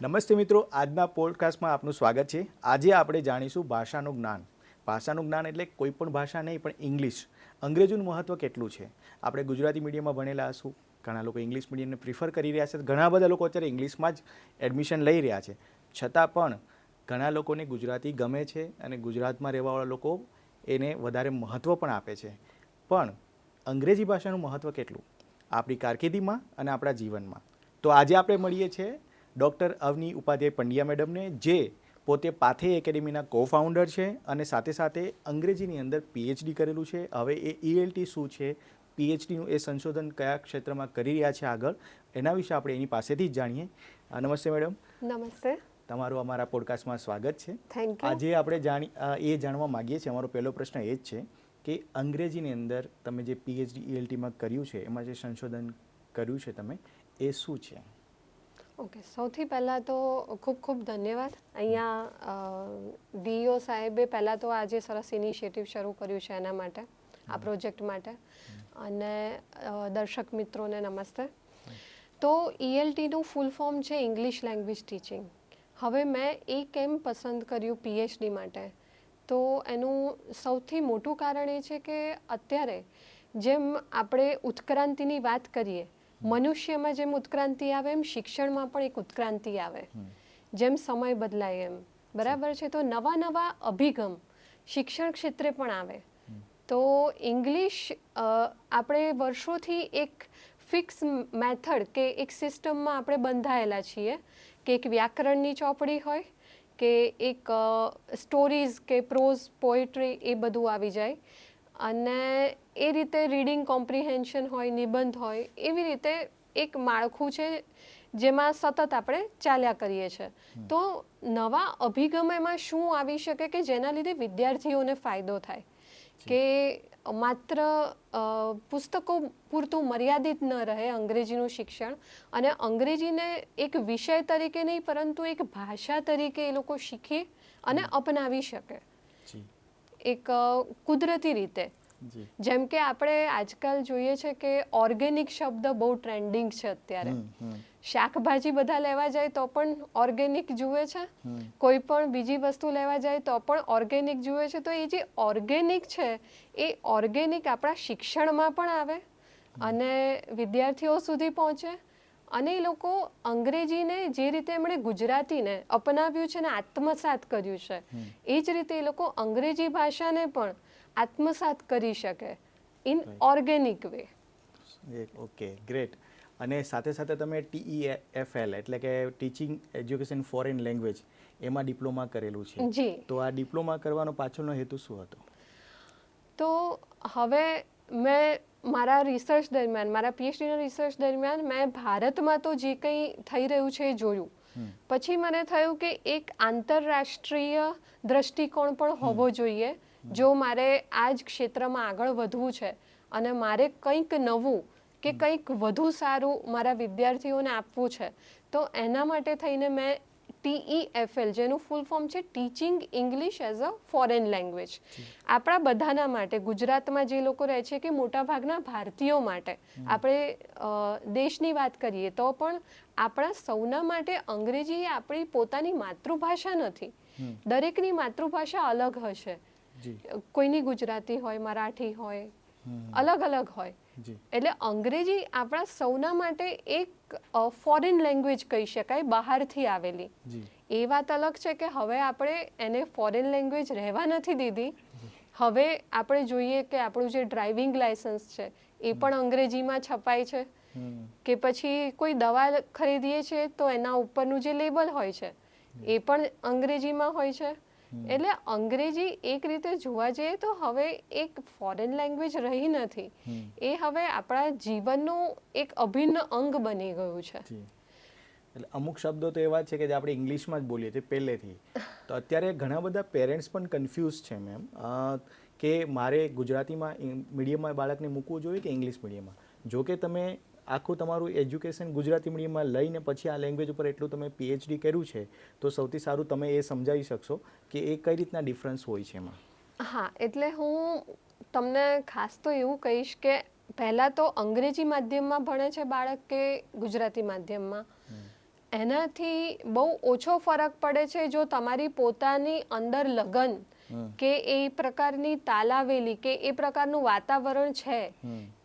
નમસ્તે મિત્રો, આજના પોડકાસ્ટમાં આપનું સ્વાગત છે. આજે આપણે જાણીશું ભાષાનું જ્ઞાન. ભાષાનું જ્ઞાન એટલે કોઈ પણ ભાષા નહીં, પણ ઇંગ્લિશ, અંગ્રેજીનું મહત્ત્વ કેટલું છે. આપણે ગુજરાતી મીડિયમમાં ભણેલા હશું, ઘણા લોકો ઇંગ્લિશ મીડિયમને પ્રિફર કરી રહ્યા છે, ઘણા બધા લોકો અત્યારે ઇંગ્લિશમાં જ એડમિશન લઈ રહ્યા છે. છતાં પણ ઘણા લોકોને ગુજરાતી ગમે છે અને ગુજરાતમાં રહેવાવાળા લોકો એને વધારે મહત્ત્વ પણ આપે છે. પણ અંગ્રેજી ભાષાનું મહત્ત્વ કેટલું આપણી કારકિર્દીમાં અને આપણા જીવનમાં? તો આજે આપણે મળીએ છીએ ડૉક્ટર અવની ઉપાધ્યાય પંડ્યા મેડમને, જે પોતે પાથે એકેડેમીના કો-ફાઉન્ડર છે અને સાથે સાથે અંગ્રેજીની અંદર પીએચડી કરેલું છે. હવે એ ELT શું છે, પીએચડીનું એ સંશોધન કયા ક્ષેત્રમાં કરી રહ્યા છે આગળ, એના વિશે આપણે એની પાસેથી જ જાણીએ. નમસ્તે મેડમ. નમસ્તે. તમારું અમારા પોડકાસ્ટમાં સ્વાગત છે. Thank you. આજે આપણે એ જાણવા માગીએ છીએ, અમારો પહેલો પ્રશ્ન એ જ છે કે અંગ્રેજીની અંદર તમે જે પીએચડી ELTમાં કર્યું છે, એમાં જે સંશોધન કર્યું છે તમે, એ શું છે? ઓકે, સૌથી પહેલાં તો ખૂબ ખૂબ ધન્યવાદ. અહીંયા DO સાહેબે પહેલાં તો આજે સરસ ઇનિશિયેટિવ શરૂ કર્યું છે એના માટે, આ પ્રોજેક્ટ માટે. અને દર્શક મિત્રોને નમસ્તે. તો ELTનું ફૂલ ફોર્મ છે ઇંગ્લિશ લેંગ્વેજ ટીચિંગ. હવે મેં એ કેમ પસંદ કર્યું PhD માટે? તો એનું સૌથી મોટું કારણ એ છે કે અત્યારે જેમ આપણે ઉત્ક્રાંતિની વાત કરીએ, મનુષ્યમાં જેમ ઉત્ક્રાંતિ આવે એમ શિક્ષણમાં પણ એક ઉત્ક્રાંતિ આવે, જેમ સમય બદલાય એમ, બરાબર છે? તો નવા નવા અભિગમ શિક્ષણ ક્ષેત્રે પણ આવે. તો ઇંગ્લિશ આપણે વર્ષોથી એક ફિક્સ મેથડ કે એક સિસ્ટમમાં આપણે બંધાયેલા છીએ કે એક વ્યાકરણની ચોપડી હોય કે એક સ્ટોરીઝ કે પ્રોઝ પોએટ્રી, એ બધું આવી જાય અને એ રીતે રીડિંગ કોમ્પ્રિહેન્શન હોય, નિબંધ હોય, એવી રીતે એક માળખું છે જેમાં સતત આપણે ચાલ્યા કરીએ છીએ. તો નવા અભિગમ એમાં શું આવી શકે કે જેના લીધે વિદ્યાર્થીઓને ફાયદો થાય, કે માત્ર પુસ્તકો પૂરતું મર્યાદિત ન રહે અંગ્રેજીનું શિક્ષણ, અને અંગ્રેજીને એક વિષય તરીકે નહીં પરંતુ એક ભાષા તરીકે એ લોકો શીખી અને અપનાવી શકે એક કુદરતી રીતે. જેમ કે આપણે આજકાલ જોઈએ છે કે ઓર્ગેનિક શબ્દ બહુ ટ્રેન્ડિંગ છે અત્યારે. શાકભાજી બધા લેવા જાય તો પણ ઓર્ગેનિક જુએ છે, કોઈ પણ બીજી વસ્તુ લેવા જાય તો પણ ઓર્ગેનિક જુએ છે. તો એ જે ઓર્ગેનિક છે એ ઓર્ગેનિક આપણા શિક્ષણમાં પણ આવે અને વિદ્યાર્થીઓ સુધી પહોંચે, અને એ લોકો અંગ્રેજીને જે રીતે એમણે ગુજરાતીને અપનાવ્યું છે ને આત્મસાત કર્યું છે, એ જ રીતે એ લોકો અંગ્રેજી ભાષાને પણ આત્મસાત કરી શકે in organic way. Okay, great. અને સાથે સાથે તમે TEFL એટલે કે ટીચિંગ એજ્યુકેશન ફોરેન લેંગ્વેજ, એમાં ડિપ્લોમા કરેલું છે. જી. તો આ ડિપ્લોમા કરવાનો પાછળનો હેતુ શું હતો? તો હવે મેં મારા રિસર્ચ દરમિયાન, મારા PhDના રિસર્ચ દરમિયાન મેં ભારતમાં તો જે કંઈ થઈ રહ્યું છે એ જોયું. પછી મને થયું કે એક આંતરરાષ્ટ્રીય દ્રષ્ટિકોણ પણ હોવો જોઈએ જો મારે આ જ ક્ષેત્રમાં આગળ વધવું છે અને મારે કંઈક નવું કે કંઈક વધુ સારું મારા વિદ્યાર્થીઓને આપવું છે. તો એના માટે થઈને મેં TEFL, જેનું ફૂલ ફોર્મ છે teaching English as a foreign language, આપણા બધાના માટે, ગુજરાતમાં જે લોકો રહે છે કે મોટાભાગના ભારતીયો માટે, આપણે દેશની વાત કરીએ તો પણ આપણા સૌના માટે અંગ્રેજી એ આપણી પોતાની માતૃભાષા નથી. દરેકની માતૃભાષા અલગ હશે. કોઈની ગુજરાતી હોય, મરાઠી હોય, અલગ અલગ હોય. એટલે અંગ્રેજી આપણા સૌના માટે એક ફોરેન લેંગ્વેજ કહી શકાય, બહારથી આવેલી. એ વાત અલગ છે કે હવે આપણે એને ફોરેન લેંગ્વેજ રહેવા નથી દીધી. હવે આપણે જોઈએ કે આપણું જે ડ્રાઇવિંગ લાયસન્સ છે એ પણ અંગ્રેજીમાં છપાય છે, કે પછી કોઈ દવા ખરીદીએ છીએ તો એના ઉપરનું જે લેબલ હોય છે એ પણ અંગ્રેજીમાં હોય છે. એટલે અંગ્રેજી એક રીતે જોવા જઈએ તો હવે એક ફોરેન લેંગ્વેજ રહી નથી, એ હવે આપણા જીવનનું એક અભિન્ન અંગ બની ગયું છે. એટલે અમુક શબ્દો તો એવા છે કે જે આપણે ઇંગ્લિશમાં જ બોલીએ છીએ પહેલેથી. તો અત્યારે ઘણા બધા પેરેન્ટ્સ પણ કન્ફ્યુઝ છે મેમ, કે મારે ગુજરાતીમાં મીડિયમમાં બાળકને મૂકવું જોઈએ કે ઇંગ્લિશ મીડિયમમાં. જો કે તમે આખું તમારું એજ્યુકેશન ગુજરાતી મીડિયમમાં લઈને પછી આ લેંગ્વેજ ઉપર એટલું તમે PhD કર્યું છે, તો સૌથી સારું તમે એ સમજાવી શકશો કે એ કઈ રીતના ડિફરન્સ હોય છે એમાં. હા, એટલે હું તમને ખાસ તો એવું કહીશ કે પહેલાં તો અંગ્રેજી માધ્યમમાં ભણે છે બાળક કે ગુજરાતી માધ્યમમાં, એનાથી બહુ ઓછો ફરક પડે છે જો તમારી પોતાની અંદર લગન કે એ પ્રકારની તાલાવેલી કે એ પ્રકારનું વાતાવરણ છે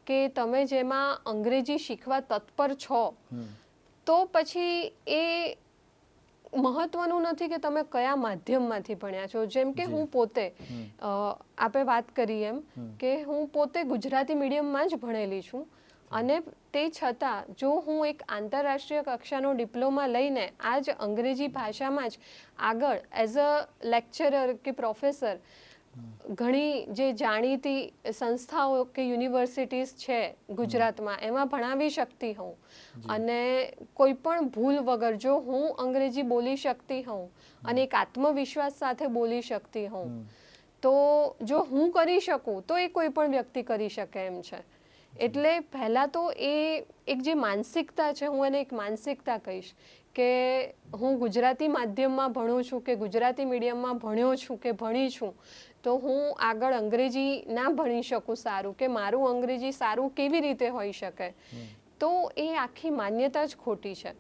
કે તમે જેમાં અંગ્રેજી શીખવા તત્પર છો, તો પછી એ મહત્વનું નથી કે તમે કયા માધ્યમમાંથી ભણ્યા છો. જેમ કે હું પોતે આપણે વાત કરી એમ કે હું પોતે ગુજરાતી મીડિયમમાં જ ભણેલી છું, અને તે છતાં જો હું એક આંતરરાષ્ટ્રીય કક્ષાનો ડિપ્લોમા લઈને આ જ અંગ્રેજી ભાષામાં જ આગળ એઝ અ લેક્ચરર કે પ્રોફેસર ઘણી જે જાણીતી સંસ્થાઓ કે યુનિવર્સિટીઝ છે ગુજરાતમાં એમાં ભણાવી શકતી હોઉં, અને કોઈ પણ ભૂલ વગર જો હું અંગ્રેજી બોલી શકતી હોઉં અને એક આત્મવિશ્વાસ સાથે બોલી શકતી હોઉં, તો જો હું કરી શકું તો એ કોઈ પણ વ્યક્તિ કરી શકે એમ છે. એટલે પહેલાં તો એ એક જે માનસિકતા છે, હું એને એક માનસિકતા કહીશ કે હું ગુજરાતી માધ્યમમાં ભણું છું કે ગુજરાતી મીડિયમમાં ભણ્યો છું કે ભણી છું, તો હું આગળ અંગ્રેજી ના ભણી શકું સારું, કે મારું અંગ્રેજી સારું કેવી રીતે હોઈ શકે, તો એ આખી માન્યતા જ ખોટી છે.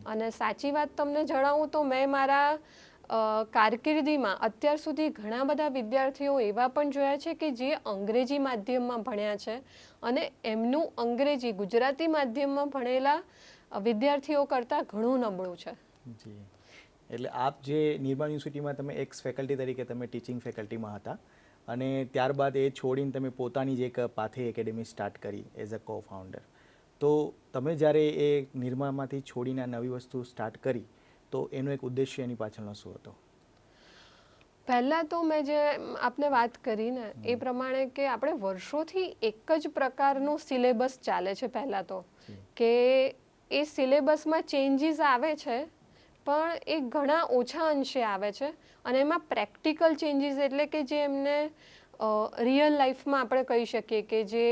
અને સાચી વાત તમને જણાવું તો મેં મારા કારકિર્દીમાં અત્યાર સુધી ઘણા બધા વિદ્યાર્થીઓ એવા પણ જોયા છે કે જે અંગ્રેજી માધ્યમમાં ભણ્યા છે અને એમનું અંગ્રેજી ગુજરાતી માધ્યમમાં ભણેલા વિદ્યાર્થીઓ કરતાં ઘણું નબળું છે. જી, એટલે આપ જે નિર્મળ યુનિવર્સિટીમાં તમે એક્સ ફેકલ્ટી તરીકે તમે ટીચિંગ ફેકલ્ટીમાં હતા, અને ત્યારબાદ એ છોડીને તમે પોતાની જ એક પાથે એકેડેમી સ્ટાર્ટ કરી એઝ અ કો ફાઉન્ડર. તો તમે જ્યારે એ નિર્માણમાંથી છોડીને આ નવી વસ્તુ સ્ટાર્ટ કરી, તો એનો એક ઉદ્દેશ્ય એની પાછળનો શું હતો? પહેલાં તો મેં જે આપને વાત કરી ને એ પ્રમાણે કે આપણે વર્ષોથી એક જ પ્રકારનું સિલેબસ ચાલે છે. પહેલાં તો કે એ સિલેબસમાં ચેન્જીસ આવે છે, પણ એ ઘણા ઓછા અંશે આવે છે, અને એમાં પ્રેક્ટિકલ ચેન્જીસ એટલે કે જે એમને રિયલ લાઈફમાં આપણે કહી શકીએ કે જે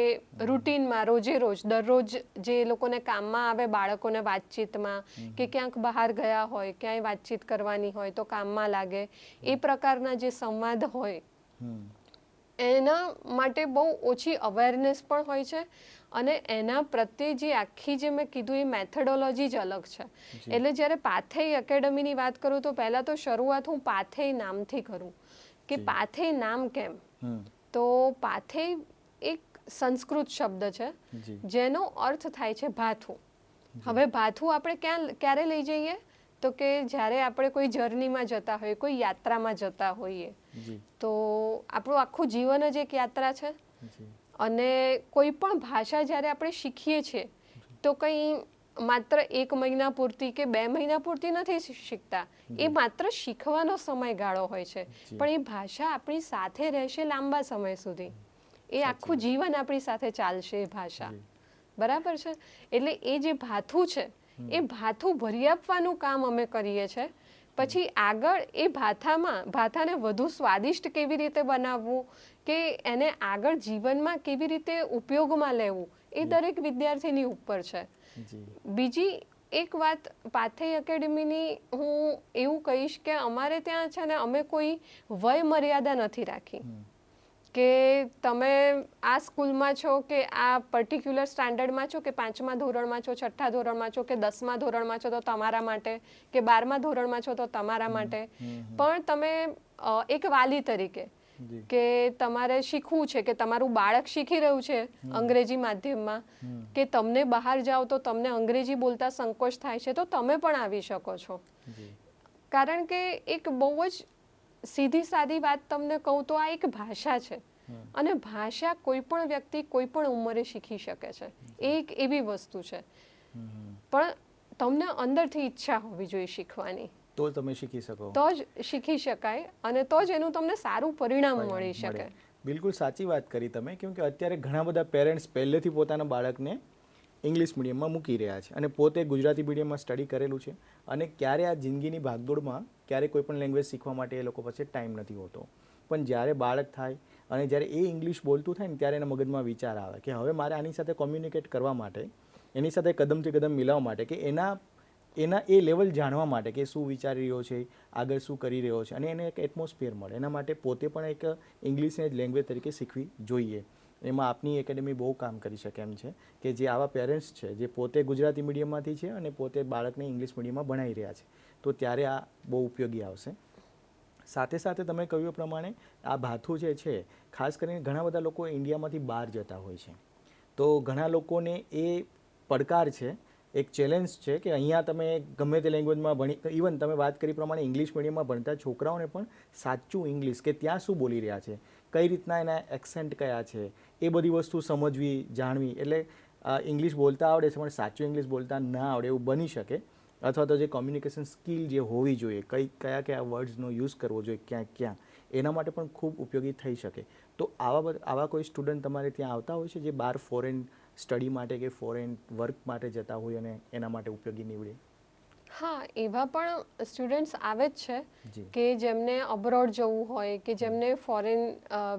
રૂટીનમાં રોજે રોજ દરરોજ જે લોકોને કામમાં આવે, બાળકોને વાતચીતમાં કે ક્યાંક બહાર ગયા હોય, ક્યાંય વાતચીત કરવાની હોય તો કામમાં લાગે, એ પ્રકારના જે સંવાદ હોય એના માટે બહુ ઓછી અવેરનેસ પણ હોય છે, અને એના પ્રત્યે જે આખી જે મેં કીધું એ મેથડોલોજી જ અલગ છે. એટલે જ્યારે પાથેય એકેડમીની વાત કરું તો પહેલાં તો શરૂઆત હું પાથેય નામથી કરું કે પાથેય નામ કેમ? તો પાથેય એક સંસ્કૃત શબ્દ છે જેનો અર્થ થાય છે ભાથું. હવે ભાથું આપણે ક્યારે લઈ જઈએ? તો કે જ્યારે આપણે કોઈ જર્નીમાં જતા હોઈએ, કોઈ યાત્રામાં જતા હોઈએ, તો આપણું આખું જીવન જ એક યાત્રા છે. અને કોઈ પણ ભાષા જ્યારે આપણે શીખીએ છીએ તો કંઈ માત્ર 1 મહિના પૂરતી કે 2 મહિના પૂરતી નથી શીખતા, એ માત્ર શીખવાનો સમયગાળો હોય છે, પણ એ ભાષા આપણી સાથે રહેશે લાંબા સમય સુધી, એ આખું જીવન આપણી સાથે ચાલશે એ ભાષા, બરાબર છે? એટલે એ જે ભાથું છે એ ભાથું ભરી આપવાનું કામ અમે કરીએ છીએ. પછી આગળ એ ભાથાને વધુ સ્વાદિષ્ટ કેવી રીતે બનાવવું, કે એને આગળ જીવનમાં કેવી રીતે ઉપયોગમાં લેવું, એ દરેક વિદ્યાર્થીની ઉપર છે. બીજી એક વાત પાથેય એકેડમીની હું એવું કહીશ કે અમારે ત્યાં છે ને અમે કોઈ વય મર્યાદા નથી રાખી કે તમે આ સ્કૂલમાં છો કે આ પર્ટિક્યુલર સ્ટાન્ડર્ડમાં છો કે 5મા ધોરણમાં છો, 6ઠ્ઠા ધોરણમાં છો કે 10મા ધોરણમાં છો તો તમારા માટે, કે 12મા ધોરણમાં છો તો તમારા માટે. પણ તમે એક વાલી તરીકે કે તમારે શીખવું છે, કે તમારું બાળક શીખી રહ્યું છે અંગ્રેજી માધ્યમમાં, કે તમને બહાર જાઓ તો તમને અંગ્રેજી બોલતા સંકોચ થાય છે, તો તમે પણ આવી શકો છો. કારણ કે એક બહુ જ સીધી સાદી વાત તમને કહું તો આ એક ભાષા છે, અને ભાષા કોઈ પણ વ્યક્તિ કોઈ પણ ઉંમરે શીખી શકે છે. એ એક એવી વસ્તુ છે, પણ તમને અંદરથી ઈચ્છા હોવી જોઈએ શીખવાની, તો તમે શીખી શકો, તો જ શીખી શકાય, અને તો જ એનું તમને સારું પરિણામ મળી શકે. બિલકુલ સાચી વાત કરી તમે, કેમ કે અત્યારે ઘણા બધા પેરેન્ટ્સ પહેલેથી પોતાના બાળકને ઇંગ્લિશ મીડિયમમાં મૂકી રહ્યા છે, અને પોતે ગુજરાતી મીડિયમમાં સ્ટડી કરેલું છે, અને ક્યારે આ જિંદગીની ભાગદોડમાં ક્યારે કોઈ પણ લેંગ્વેજ શીખવા માટે એ લોકો પાસે ટાઈમ નથી હોતો. પણ જ્યારે બાળક થાય અને જ્યારે એ ઇંગ્લિશ બોલતું થાય ને ત્યારે એના મગજમાં વિચાર આવે કે હવે મારે આની સાથે કોમ્યુનિકેટ કરવા માટે, એની સાથે કદમથી કદમ મિલાવવા માટે, કે એના એ લેવલ જાણવા માટે કે શું વિચારી રહ્યો છે, આગળ શું કરી રહ્યો છે, અને એને એક એટમોસ્ફિયર મળે, એના માટે પોતે પણ એક ઇંગ્લિશને જ લેંગ્વેજ તરીકે શીખવી જોઈએ. એમાં આપની એકેડેમી બહુ કામ કરી શકે એમ છે કે જે આવા પેરેન્ટ્સ છે જે પોતે ગુજરાતી મીડિયમમાંથી છે અને પોતે બાળકને ઇંગ્લિશ મીડિયમમાં ભણાવી રહ્યા છે, તો ત્યારે આ બહુ ઉપયોગી આવશે. સાથે સાથે તમે કહ્યું એ પ્રમાણે આ ભાથું જે છે ખાસ કરીને ઘણા બધા લોકો ઇન્ડિયામાંથી બહાર જતા હોય છે, તો ઘણા લોકોને એ પડકાર છે, એક ચેલેન્જ છે કે અહીંયા તમે ગમે તે લેંગ્વેજમાં ભણી, ઇવન તમે વાત કરી પ્રમાણે ઇંગ્લિશ મીડિયમમાં ભણતા છોકરાઓને પણ સાચું ઇંગ્લિશ કે ત્યાં શું બોલી રહ્યા છે, કઈ રીતના એના એક્સેન્ટ કયા છે, એ બધી વસ્તુ સમજવી, જાણવી. એટલે ઇંગ્લિશ બોલતા આવડે છે પણ સાચું ઇંગ્લિશ બોલતા ના આવડે એવું બની શકે, અથવા તો જે કોમ્યુનિકેશન સ્કિલ જે હોવી જોઈએ, કયા વર્ડ્સનો યુઝ કરવો જોઈએ, ક્યાં એના માટે પણ ખૂબ ઉપયોગી થઈ શકે. તો આવા કોઈ સ્ટુડન્ટ તમારે ત્યાં આવતા હોય છે જે બહાર ફોરેન સ્ટડી માટે કે ફોરેન વર્ક માટે જતા હોય અને એના માટે ઉપયોગી નીવડે? હા, એવા પણ સ્ટુડન્ટ્સ આવે જ છે જી. કે જેમને અબ્રોડ જવું હોય, કે જેમને ફોરેન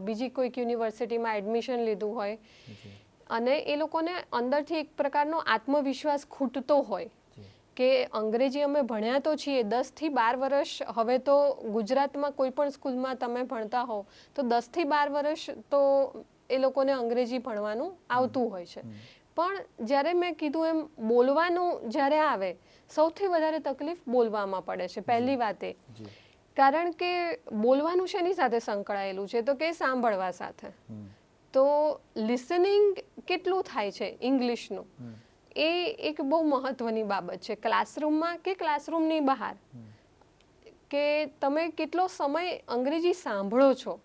બીજી કોઈક યુનિવર્સિટીમાં એડમિશન લીધું હોય જી. અને એ લોકોને અંદરથી એક પ્રકારનો આત્મવિશ્વાસ ખૂટતો હોય જી. કે અંગ્રેજી અમે ભણ્યા તો છીએ 10 થી 12 વર્ષ. હવે તો ગુજરાતમાં કોઈ પણ સ્કૂલમાં તમે ભણતા હો તો 10 થી 12 વર્ષ તો એ લોકોને અંગ્રેજી ભણવાનું આવતું હોય છે, પણ જ્યારે મેં કીધું એમ બોલવાનું જ્યારે આવે, સૌથી વધારે તકલીફ બોલવામાં પડે છે. પહેલી વાત એ, જી. કારણ કે બોલવાનું શેની સાથે સંકળાયેલું છે તો કે સાંભળવા સાથે. તો લિસનિંગ કેટલું થાય છે ઇંગ્લિશનું, એ એક બહુ મહત્વની બાબત છે. ક્લાસરૂમમાં કે ક્લાસરૂમની બહાર કે તમે કેટલો સમય અંગ્રેજી સાંભળો છો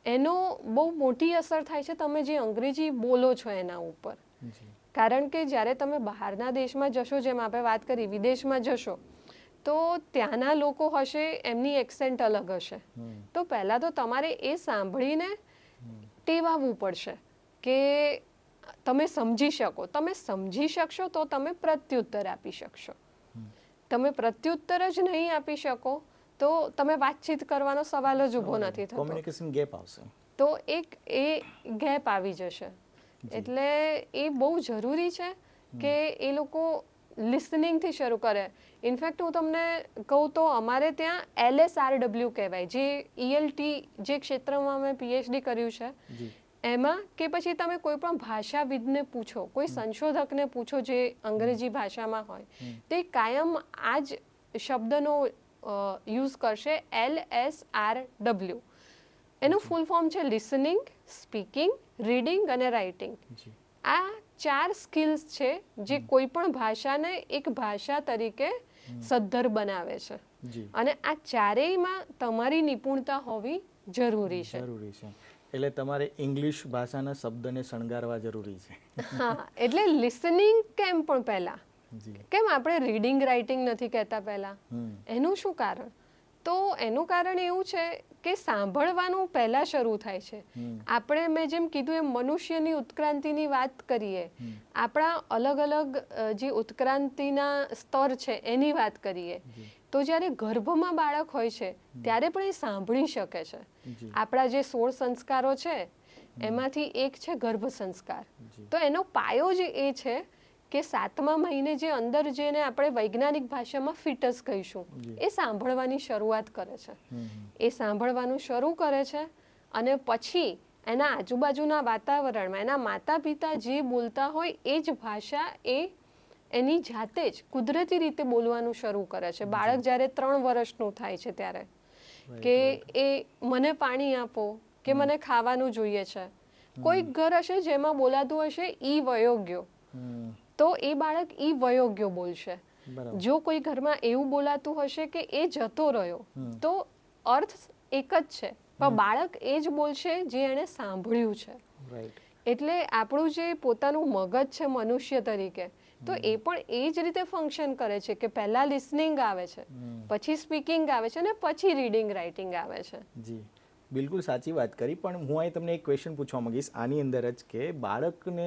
એનો બહુ મોટી અસર થાય છે તમે જે અંગ્રેજી બોલો છો એના ઉપર. કારણ કે જ્યારે તમે બહારના દેશમાં જશો, જેમ આપણે વાત કરી વિદેશમાં જશો, તો ત્યાંના લોકો હશે, એમની એક્સેન્ટ અલગ હશે. તો પહેલાં તો તમારે એ સાંભળીને ટેવાવવું પડશે કે તમે સમજી શકો. તમે સમજી શકશો તો તમે પ્રત્યુત્તર આપી શકશો. તમે પ્રત્યુત્તર જ નહીં આપી શકો તો તમે વાતચીત કરવાનો સવાલ જ ઊભો નથી થતો. કોમ્યુનિકેશન ગેપ આવશે. તો એક એ ગેપ આવી જશે. એટલે એ બહુ જરૂરી છે કે એ લોકો લિસનિંગથી શરૂ કરે. ઇનફેક્ટ હું તમને કહું તો અમારે ત્યાં LSRW કહેવાય, જે ELT જે ક્ષેત્રમાં મેં PhD કર્યું છે એમાં, કે પછી તમે કોઈ પણ ભાષાવિદને પૂછો, કોઈ સંશોધકને પૂછો જે અંગ્રેજી ભાષામાં હોય, તે કાયમ આ જ શબ્દનો યુઝ કરશે, LSRW. એનું ફૂલ ફોર્મ છે લિસનિંગ, સ્પીકિંગ, રીડિંગ અને રાઇટિંગ. આ 4 સ્કિલ્સ છે જે કોઈ પણ ભાષાને એક ભાષા તરીકે સદ્ધર બનાવે છે. અને આ ચારેયમાં તમારી નિપુણતા હોવી જરૂરી છે. એટલે તમારે ઇંગ્લિશ ભાષાના શબ્દને શણગારવા જરૂરી છે. હા, એટલે લિસનિંગ કેમ પણ પહેલા, કેમ આપણે રીડિંગ રાઇટિંગ નથી કહેતા પહેલા? એનું શું કારણ? તો એનું કારણ એવું છે કે સાંભળવાનું પહેલા શરૂ થાય છે. આપણે, મેં જેમ કીધું એમ, મનુષ્યની ઉત્ક્રાંતિની વાત કરીએ, આપણા અલગ અલગ જે ઉત્ક્રાંતિના સ્તર છે એની વાત કરીએ, તો જ્યારે ગર્ભમાં બાળક હોય છે ત્યારે પણ એ સાંભળી શકે છે. આપણા જે 16 સંસ્કારો છે એમાંથી એક છે ગર્ભ સંસ્કાર. તો એનો પાયો જ એ છે કે 7મા મહિને જે અંદર જેને આપણે વૈજ્ઞાનિક ભાષામાં ફિટસ કહીશું, એ સાંભળવાની શરૂઆત કરે છે. એ સાંભળવાનું શરૂ કરે છે અને પછી એના આજુબાજુના વાતાવરણમાં એના માતા પિતા જે બોલતા હોય એ જ ભાષા એ એની જાતે જ કુદરતી રીતે બોલવાનું શરૂ કરે છે. બાળક જ્યારે 3 વર્ષનું થાય છે ત્યારે કે એ મને પાણી આપો, કે મને ખાવાનું જોઈએ છે. કોઈક ઘર હશે જેમાં બોલાતું હશે ઈ વયોગ્યો, તો એ બાળક ઈ વયોગ્યો બોલશે. જો કોઈ ઘરમાં એવું બોલાતું હશે કે એ જતો રહ્યો, તો અર્થ એક જ છે, પણ બાળક એ જ બોલશે જે એણે સાંભળ્યું છે. એટલે આપણું જે પોતાનું મગજ છે મનુષ્ય તરીકે, તો એ પણ એ જ રીતે ફંક્શન કરે છે કે પહેલા લિસનિંગ આવે છે, પછી સ્પીકિંગ આવે છે અને પછી રીડિંગ રાઇટિંગ આવે છે. જી, બિલકુલ સાચી વાત કરી. પણ હું અહીં તમને એક ક્વેશ્ચન પૂછવા માંગીશ આની અંદર જ કે બાળકને,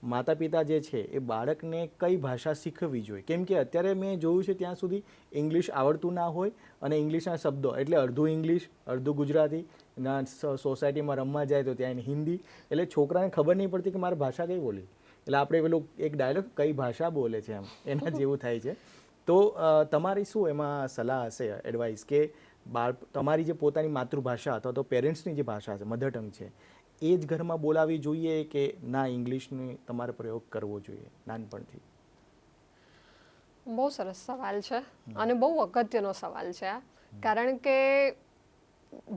માતા પિતા જે છે એ બાળકને કઈ ભાષા શીખવવી જોઈએ? કેમ કે અત્યારે મેં જોયું છે ત્યાં સુધી ઇંગ્લિશ આવડતું ના હોય અને ઇંગ્લિશના શબ્દો એટલે અડધું ઇંગ્લિશ અડધું ગુજરાતી, સોસાયટીમાં રમવા જાય તો ત્યાં હિન્દી, એટલે છોકરાને ખબર નહીં પડતી કે મારે ભાષા કઈ બોલી. એટલે આપણે પેલું એક ડાયલોગ કઈ ભાષા બોલે છે એમ, એના જેવું થાય છે. તો તમારી શું એમાં સલાહ હશે, એડવાઇસ, કે તમારી જે પોતાની માતૃભાષા અથવા તો પેરેન્ટ્સની જે ભાષા છે, મધર ટંગ છે, એ જ ઘરમાં બોલાવી જોઈએ કે ના ઇંગ્લિશનો તમારે પ્રયોગ કરવો જોઈએ નાનપણથી? બહુ સરસ સવાલ છે અને બહુ અગત્યનો સવાલ છે આ. કારણ કે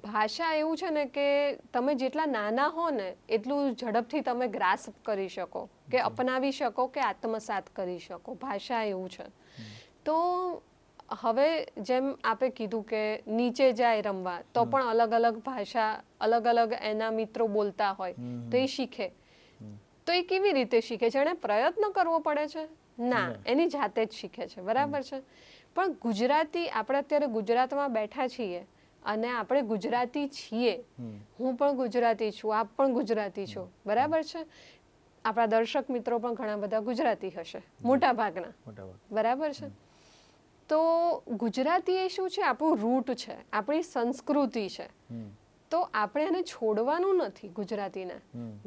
ભાષા એવું છે ને કે તમે જેટલા નાના હો ને એટલું ઝડપથી તમે ગ્રાસ્પ કરી શકો કે અપનાવી શકો કે આત્મસાત કરી શકો. ભાષા એવું છે. તો હવે જેમ આપે કીધું કે નીચે જાય રમવા તો પણ અલગ અલગ ભાષા અલગ અલગ એના મિત્રો બોલતા હોય તો એ શીખે. તો એ કેવી રીતે શીખે છે? એણે પ્રયત્ન કરવો પડે છે? ના, એની જાતે જ શીખે છે. બરાબર છે. પણ ગુજરાતી, આપણે અત્યારે ગુજરાતમાં બેઠા છીએ અને આપણે ગુજરાતી છીએ. હું પણ ગુજરાતી છું, આપ પણ ગુજરાતી છો. બરાબર છે. આપણા દર્શક મિત્રો પણ ઘણા બધા ગુજરાતી હશે, મોટા ભાગના. બરાબર છે. તો ગુજરાતી એ શું છે? આપણું રૂટ છે, આપણી સંસ્કૃતિ છે. તો આપણે એને છોડવાનું નથી ગુજરાતીને.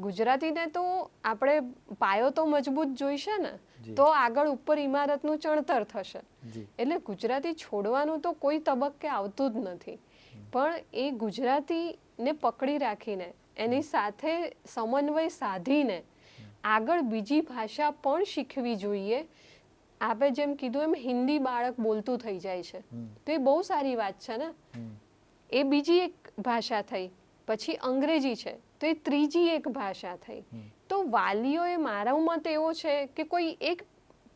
ગુજરાતીને તો આપણે પાયો તો મજબૂત જોઈશે ને, તો આગળ ઉપર ઇમારતનું ચણતર થશે. એટલે ગુજરાતી છોડવાનું તો કોઈ તબક્કે આવતું જ નથી. પણ એ ગુજરાતીને પકડી રાખીને એની સાથે સમન્વય સાધીને આગળ બીજી ભાષા પણ શીખવી જોઈએ. આપણે જેમ કીધું એમ હિન્દી બાળક બોલતું થઈ જાય છે તો એ બહુ સારી વાત છે ને. એ બીજી એક ભાષા થઈ. પછી અંગ્રેજી છે તો એ ત્રીજી એક ભાષા થઈ. તો વાલીઓએ, મારો મત એવો છે કે કોઈ એક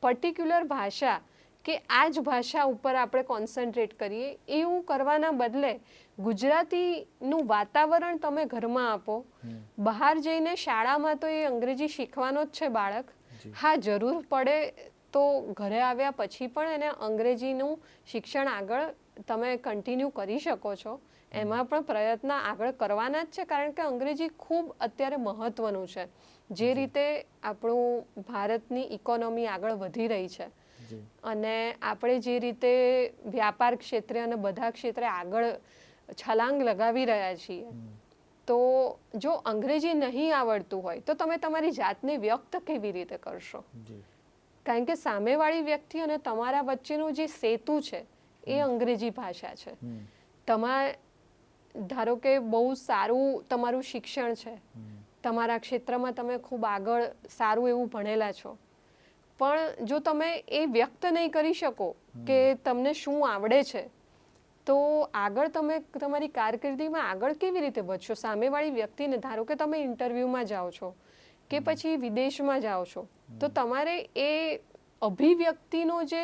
પર્ટિક્યુલર ભાષા કે આ જ ભાષા ઉપર આપણે કોન્સન્ટ્રેટ કરીએ એવું કરવાના બદલે ગુજરાતીનું વાતાવરણ તમે ઘરમાં આપો. બહાર જઈને શાળામાં તો એ અંગ્રેજી શીખવાનો જ છે બાળક. હા, જરૂર પડે તો ઘરે આવ્યા પછી પણ એને અંગ્રેજીનું શિક્ષણ આગળ તમે કન્ટિન્યુ કરી શકો છો. એમાં પણ પ્રયત્ન આગળ કરવાના જ છે. કારણ કે અંગ્રેજી ખૂબ અત્યારે મહત્વનું છે. જે રીતે આપણું ભારતની ઇકોનોમી આગળ વધી રહી છે અને આપણે જે રીતે વ્યાપાર ક્ષેત્રે અને બધા ક્ષેત્રે આગળ છલાંગ લગાવી રહ્યા છીએ, તો જો અંગ્રેજી નહીં આવડતું હોય તો તમે તમારી જાતને વ્યક્ત કેવી રીતે કરશો? કારણ કે સામેવાળી વ્યક્તિ અને તમારા વચ્ચેનું જે સેતુ છે એ અંગ્રેજી ભાષા છે. ધારો કે બહુ સારું તમારું શિક્ષણ છે, તમારા ક્ષેત્રમાં તમે ખૂબ આગળ સારું એવું ભણેલા છો, પણ જો તમે એ વ્યક્ત નહીં કરી શકો કે તમને શું આવડે છે, તો આગળ તમે તમારી કારકિર્દીમાં આગળ કેવી રીતે વધશો? સામેવાળી વ્યક્તિને, ધારો કે તમે ઇન્ટરવ્યૂમાં જાઓ છો કે પછી વિદેશમાં જાઓ છો, તો તમારે એ અભિવ્યક્તિનો જે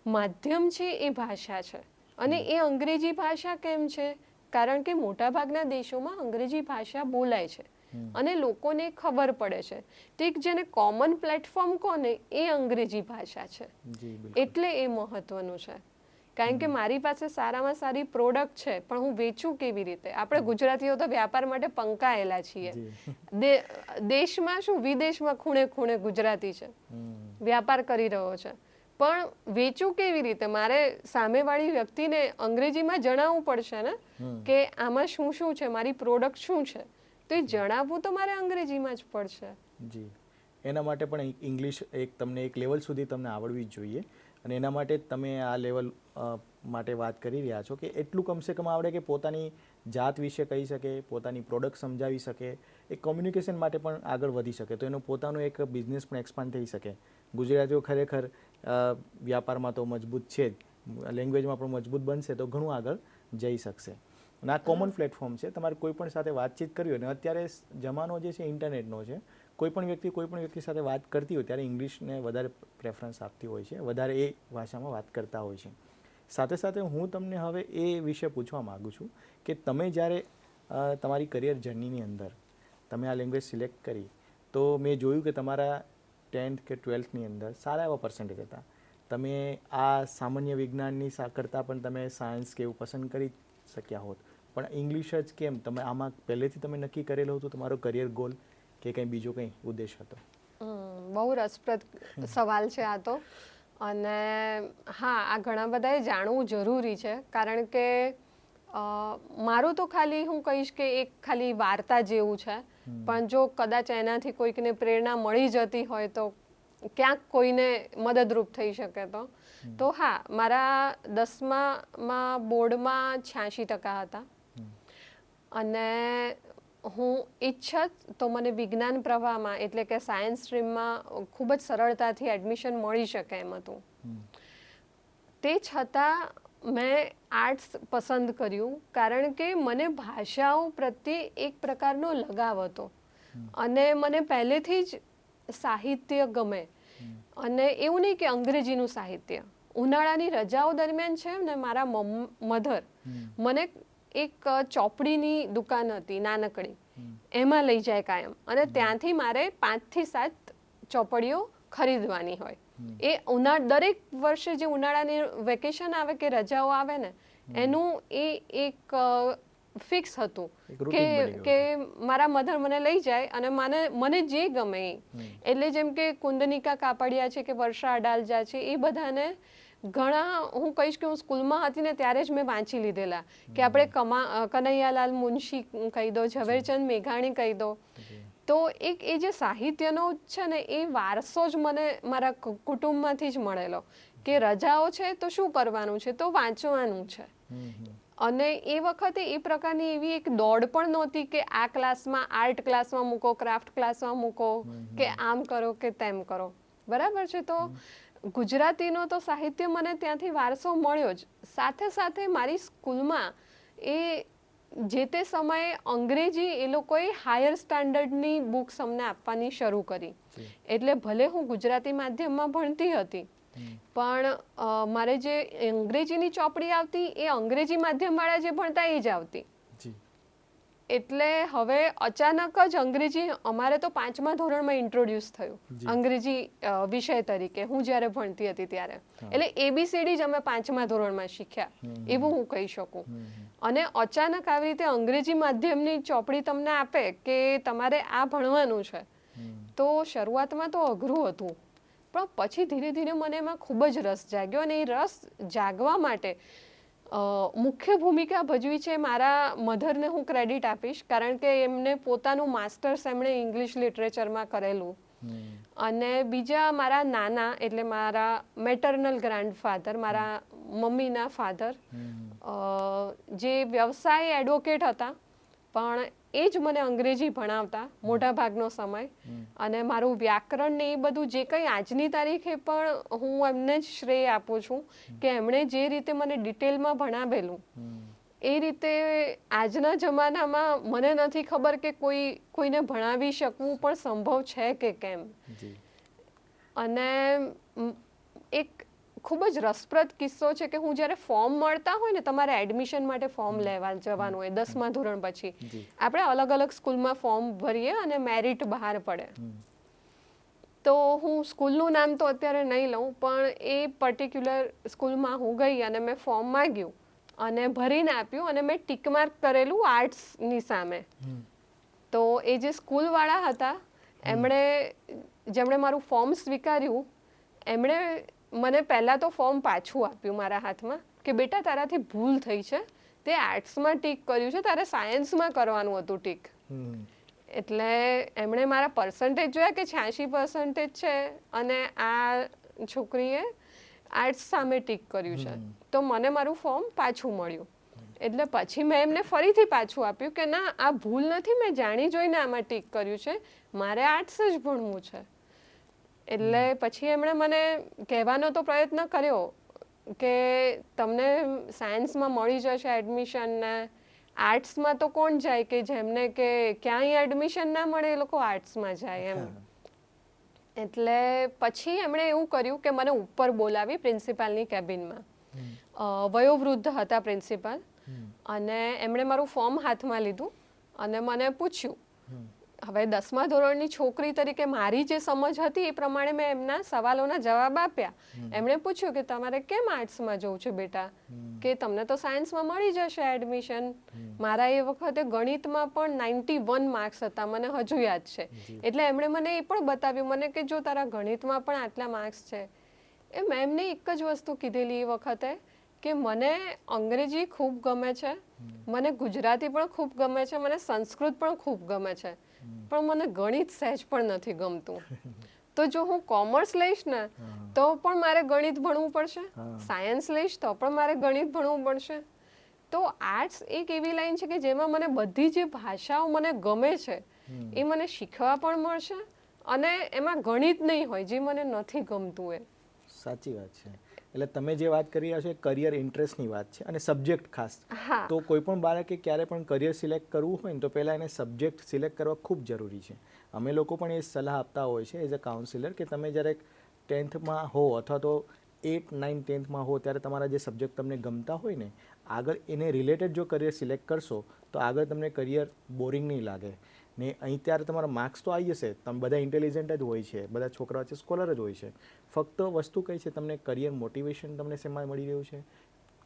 માધ્યમ છે એ ભાષા છે. અને એ અંગ્રેજી ભાષા કેમ છે? કારણ કે મોટાભાગના દેશોમાં અંગ્રેજી ભાષા બોલાય છે અને લોકોને ખબર પડે છે. તો એક જેને કોમન પ્લેટફોર્મ કોને, એ અંગ્રેજી ભાષા છે. એટલે એ મહત્વનું છે. કારણ કે મારી પાસે સારામાં સારી પ્રોડક્ટ છે, પણ હું વેચું કેવી રીતે? આપણે ગુજરાતીઓ તો વ્યાપાર માટે પંકાયેલા છીએ. દેશમાં શું, વિદેશમાં ખૂણે ખૂણે ગુજરાતી છે, વ્યાપાર કરી રહ્યો છે. પણ વેચું કેવી રીતે? મારે સામેવાળી વ્યક્તિને અંગ્રેજીમાં જણાવવું પડશે ને કે આમાં શું શું છે, મારી પ્રોડક્ટ શું છે. તો એ જણાવવું તો મારે અંગ્રેજીમાં જ પડશે. જી. એના માટે પણ ઇંગ્લિશ તમને એક લેવલ સુધી તમને આવડવી જ જોઈએ. અને એના માટે જ તમે આ લેવલ માટે વાત કરી રહ્યા છો કે એટલું કમસે કમ આવડે કે પોતાની જાત વિશે કહી શકે, પોતાની પ્રોડક્ટ સમજાવી શકે, એ કોમ્યુનિકેશન માટે પણ આગળ વધી શકે, તો એનો પોતાનો એક બિઝનેસ પણ એક્સપાન્ડ થઈ શકે. ગુજરાતીઓ ખરેખર વ્યાપારમાં તો મજબૂત છે જ, લેંગ્વેજમાં પણ મજબૂત બનશે તો ઘણું આગળ જઈ શકશે. અને આ કોમન પ્લેટફોર્મ છે, તમારે કોઈ પણ સાથે વાતચીત કરવી હોય. અને અત્યારે જમાનો જે છે ઇન્ટરનેટનો છે, કોઈ પણ વ્યક્તિ સાથે વાત કરતી હોય ત્યારે ઇંગ્લિશને વધારે પ્રેફરન્સ આપતી હોય છે, વધારે એ ભાષામાં વાત કરતા હોય છે. સાથે સાથે હું તમને હવે એ વિશે પૂછવા માગું છું કે તમે જ્યારે તમારી કરિયર જર્નીની અંદર તમે આ લેંગ્વેજ સિલેક્ટ કરી, તો મેં જોયું કે તમારા 10th કે 12thની અંદર સારા એવા પર્સન્ટેજ હતા. તમે આ સામાન્ય વિજ્ઞાનની કરતાં પણ તમે સાયન્સ કે એવું પસંદ કરી શક્યા હોત, પણ ઇંગ્લિશ જ કેમ? તમે આમાં પહેલેથી તમે નક્કી કરેલો હતો તમારો કરિયર ગોલ કે કંઈ બીજો કંઈ ઉદ્દેશ હતો? બહુ રસપ્રદ સવાલ છે આ તો. અને હા, આ ઘણા બધાએ જાણવું જરૂરી છે. કારણ કે મારું તો ખાલી હું કહીશ કે એક ખાલી વાર્તા જેવું છે, પણ જો કદાચ એનાથી કોઈકને પ્રેરણા મળી જતી હોય તો ક્યાંક કોઈને મદદરૂપ થઈ શકે. તો હા, મારા 10માં બોર્ડમાં 86% હતા અને હું ઈચ્છત તો મને વિજ્ઞાન પ્રવાહમાં એટલે કે સાયન્સ સ્ટ્રીમમાં ખૂબ જ સરળતાથી એડમિશન મળી શકે એમ હતું. તે છતાં મેં આર્ટ્સ પસંદ કર્યું કારણ કે મને ભાષાઓ પ્રત્યે એક પ્રકારનો લગાવ હતો અને મને પહેલેથી જ સાહિત્ય ગમે. અને એવું નહીં કે અંગ્રેજીનું સાહિત્ય. ઉનાળાની રજાઓ દરમિયાન છે ને મારા મધર મને એક ચોપડીની દુકાન હતી નાનકડી, એમાં લઈ જાય કાયમ, અને ત્યાંથી મારે 5 થી 7 ચોપડીઓ ખરીદવાની હોય. એ દરેક વર્ષે જે ઉનાળાની વેકેશન આવે કે રજાઓ આવે ને એનું એ એક ફિક્સ હતું કે મારા મધર મને લઈ જાય અને મને જે ગમે એ. એટલે જેમ કે કુંદનિકા કાપડિયા છે કે વર્ષા અડાલજા છે, એ બધાને ઘણા હું કહીશ કે હું સ્કૂલમાં હતી ને ત્યારે જ મેં વાંચી લીધેલા. કે આપણે કનૈયાલાલ મુનશી કહી દો, ઝવેરચંદ મેઘાણી કહી દો. તો એ જે સાહિત્યનો છે ને એ વારસો જ મને મારા કુટુંબમાંથી જ મળેલો કે રજાઓ છે તો શું કરવાનું છે, તો વાંચવાનું છે. અને એ વખતે એ પ્રકારની એવી એક દોડ પણ નહોતી કે આ ક્લાસમાં આર્ટ ક્લાસમાં મૂકો, ક્રાફ્ટ ક્લાસમાં મૂકો, કે આમ કરો કે તેમ કરો. બરાબર છે. તો ગુજરાતીનો તો સાહિત્ય મને ત્યાંથી વારસો મળ્યો જ. સાથે સાથે મારી સ્કૂલમાં એ જે તે સમયે અંગ્રેજી એ લોકોએ હાયર સ્ટાન્ડર્ડની બુક્સ અમને આપવાની શરૂ કરી. એટલે ભલે હું ગુજરાતી માધ્યમમાં ભણતી હતી પણ મારે જે અંગ્રેજીની ચોપડી આવતી એ અંગ્રેજી માધ્યમવાળા જે ભણતા એ જ આવતી. એટલે હવે અચાનક જ અંગ્રેજી અમારે તો 5મા ધોરણમાં ઇન્ટ્રોડ્યુસ થયું અંગ્રેજી વિષય તરીકે, હું જ્યારે ભણતી હતી ત્યારે. એટલે ABCD જ અમે 5મા ધોરણમાં શીખ્યા એવું હું કહી શકું. અને અચાનક આવી રીતે અંગ્રેજી માધ્યમની ચોપડી તમને આપે કે તમારે આ ભણવાનું છે, તો શરૂઆતમાં તો અઘરું હતું પણ પછી ધીરે ધીરે મને એમાં ખૂબ જ રસ જાગ્યો. અને એ રસ જાગવા માટે મુખ્ય ભૂમિકા ભજવી છે મારા મધરને હું ક્રેડિટ આપીશ, કારણ કે એમને પોતાનું માસ્ટર્સ એમણે ઇંગ્લિશ લિટરેચરમાં કરેલું. અને બીજા મારા નાના એટલે મારા મેટર્નલ ગ્રાન્ડફાધર, મારા મમ્મીના ફાધર, જે વ્યવસાય એડવોકેટ હતા પણ એ જ મને અંગ્રેજી ભણાવતા મોટા ભાગનો સમય. અને મારું વ્યાકરણ ને એ બધું જે કંઈ આજની તારીખે પણ હું એમને જ શ્રેય આપું છું કે એમણે જે રીતે મને ડિટેલમાં ભણાવેલું એ રીતે આજના જમાનામાં મને નથી ખબર કે કોઈને ભણાવી શકવું પણ સંભવ છે કે કેમ. અને એક ખૂબ જ રસપ્રદ કિસ્સો છે કે હું જ્યારે ફોર્મ મળતા હોય ને, તમારે એડમિશન માટે ફોર્મ લેવા જવાનું હોય 10મા ધોરણ પછી, આપણે અલગ અલગ સ્કૂલમાં ફોર્મ ભરીએ અને મેરિટ બહાર પડે. તો હું સ્કૂલનું નામ તો અત્યારે નહીં લઉં પણ એ પર્ટિક્યુલર સ્કૂલમાં હું ગઈ અને મેં ફોર્મ માંગ્યું અને ભરીને આપ્યું અને મેં ટીક માર્ક કરેલું આર્ટ્સની સામે. તો એ જે સ્કૂલવાળા હતા જેમણે મારું ફોર્મ સ્વીકાર્યું એમણે મને પહેલાં તો ફોર્મ પાછું આપ્યું મારા હાથમાં કે બેટા તારાથી ભૂલ થઈ છે, તે આર્ટ્સમાં ટીક કર્યું છે, તારે સાયન્સમાં કરવાનું હતું ટીક. એટલે એમણે મારા પર્સન્ટેજ જોયા કે 86% છે અને આ છોકરીએ આર્ટ્સ સામે ટીક કર્યું છે, તો મને મારું ફોર્મ પાછું મળ્યું. એટલે પછી મેં એમને ફરીથી પાછું આપ્યું કે ના, આ ભૂલ નથી, મેં જાણી જોઈને આમાં ટીક કર્યું છે, મારે આર્ટ્સ જ ભણવું છે. એટલે પછી એમણે મને કહેવાનો તો પ્રયત્ન કર્યો કે તમને સાયન્સમાં મળી જશે એડમિશન, ને આર્ટ્સમાં તો કોણ જાય કે જેમને કે ક્યાંય એડમિશન ના મળે એ લોકો આર્ટ્સમાં જાય એમ. એટલે પછી એમણે એવું કર્યું કે મને ઉપર બોલાવી પ્રિન્સિપાલની કેબિનમાં. વયોવૃદ્ધ હતા પ્રિન્સિપાલ, અને એમણે મારું ફોર્મ હાથમાં લીધું અને મને પૂછ્યું. હવે 10મા ધોરણની છોકરી તરીકે મારી જે સમજ હતી એ પ્રમાણે મેં એમના સવાલોના જવાબ આપ્યા. એમણે પૂછ્યું કે તમારે કેમ આર્ટ્સમાં જવું છે બેટા, કે તમને તો સાયન્સમાં મળી જશે એડમિશન. મારા એ વખતે ગણિતમાં પણ 91 માર્ક્સ હતા, મને હજુ યાદ છે. એટલે એમણે મને એ પણ બતાવ્યું મને કે જો તારા ગણિતમાં પણ આટલા માર્ક્સ છે. એ મેમને એક જ વસ્તુ કીધેલી એ વખતે કે મને અંગ્રેજી ખૂબ ગમે છે, મને ગુજરાતી પણ ખૂબ ગમે છે, મને સંસ્કૃત પણ ખૂબ ગમે છે, પણ મને ગણિત સહેજ પણ નથી ગમતું. તો જો હું કોમર્સ લઈશ ને તો પણ મારે ગણિત ભણવું પડશે, સાયન્સ લઈશ તો પણ મારે ગણિત ભણવું પડશે. તો તો આર્ટ્સ એક એવી લાઈન છે કે જેમાં મને બધી જે ભાષાઓ મને ગમે છે એ મને શીખવા પણ મળશે, અને એમાં ગણિત નહીં હોય જે મને નથી ગમતું એ. સાચી વાત છે. એટલે તમે જે વાત કરી રહ્યા છો એ કરિયર ઇન્ટરેસ્ટની વાત છે, અને સબ્જેક્ટ ખાસ. હા. તો કોઈ પણ બાળકે ક્યારે પણ કરિયર સિલેક્ટ કરવું હોય ને તો પહેલાં એને સબ્જેક્ટ સિલેક્ટ કરવા ખૂબ જરૂરી છે. અમે લોકો પણ એ સલાહ આપતા હોય છે એઝ અ કાઉન્સિલર કે તમે જ્યારે 10th હો અથવા તો 8, 9, 10th હો ત્યારે તમારા જે સબ્જેક્ટ તમને ગમતા હોય ને આગળ એને રિલેટેડ જો કરિયર સિલેક્ટ કરશો તો આગળ તમને કરિયર બોરિંગ નહીં લાગે. ને અહીં ત્યારે તમારા માર્ક્સ તો આવી જશે, તમે બધા ઇન્ટેલિજન્ટ જ હોય છે, બધા છોકરાઓ છે સ્કોલર જ હોય છે. ફક્ત વસ્તુ કઈ છે, તમને કરિયર મોટિવેશન તમને શેમાં મળી રહ્યું છે,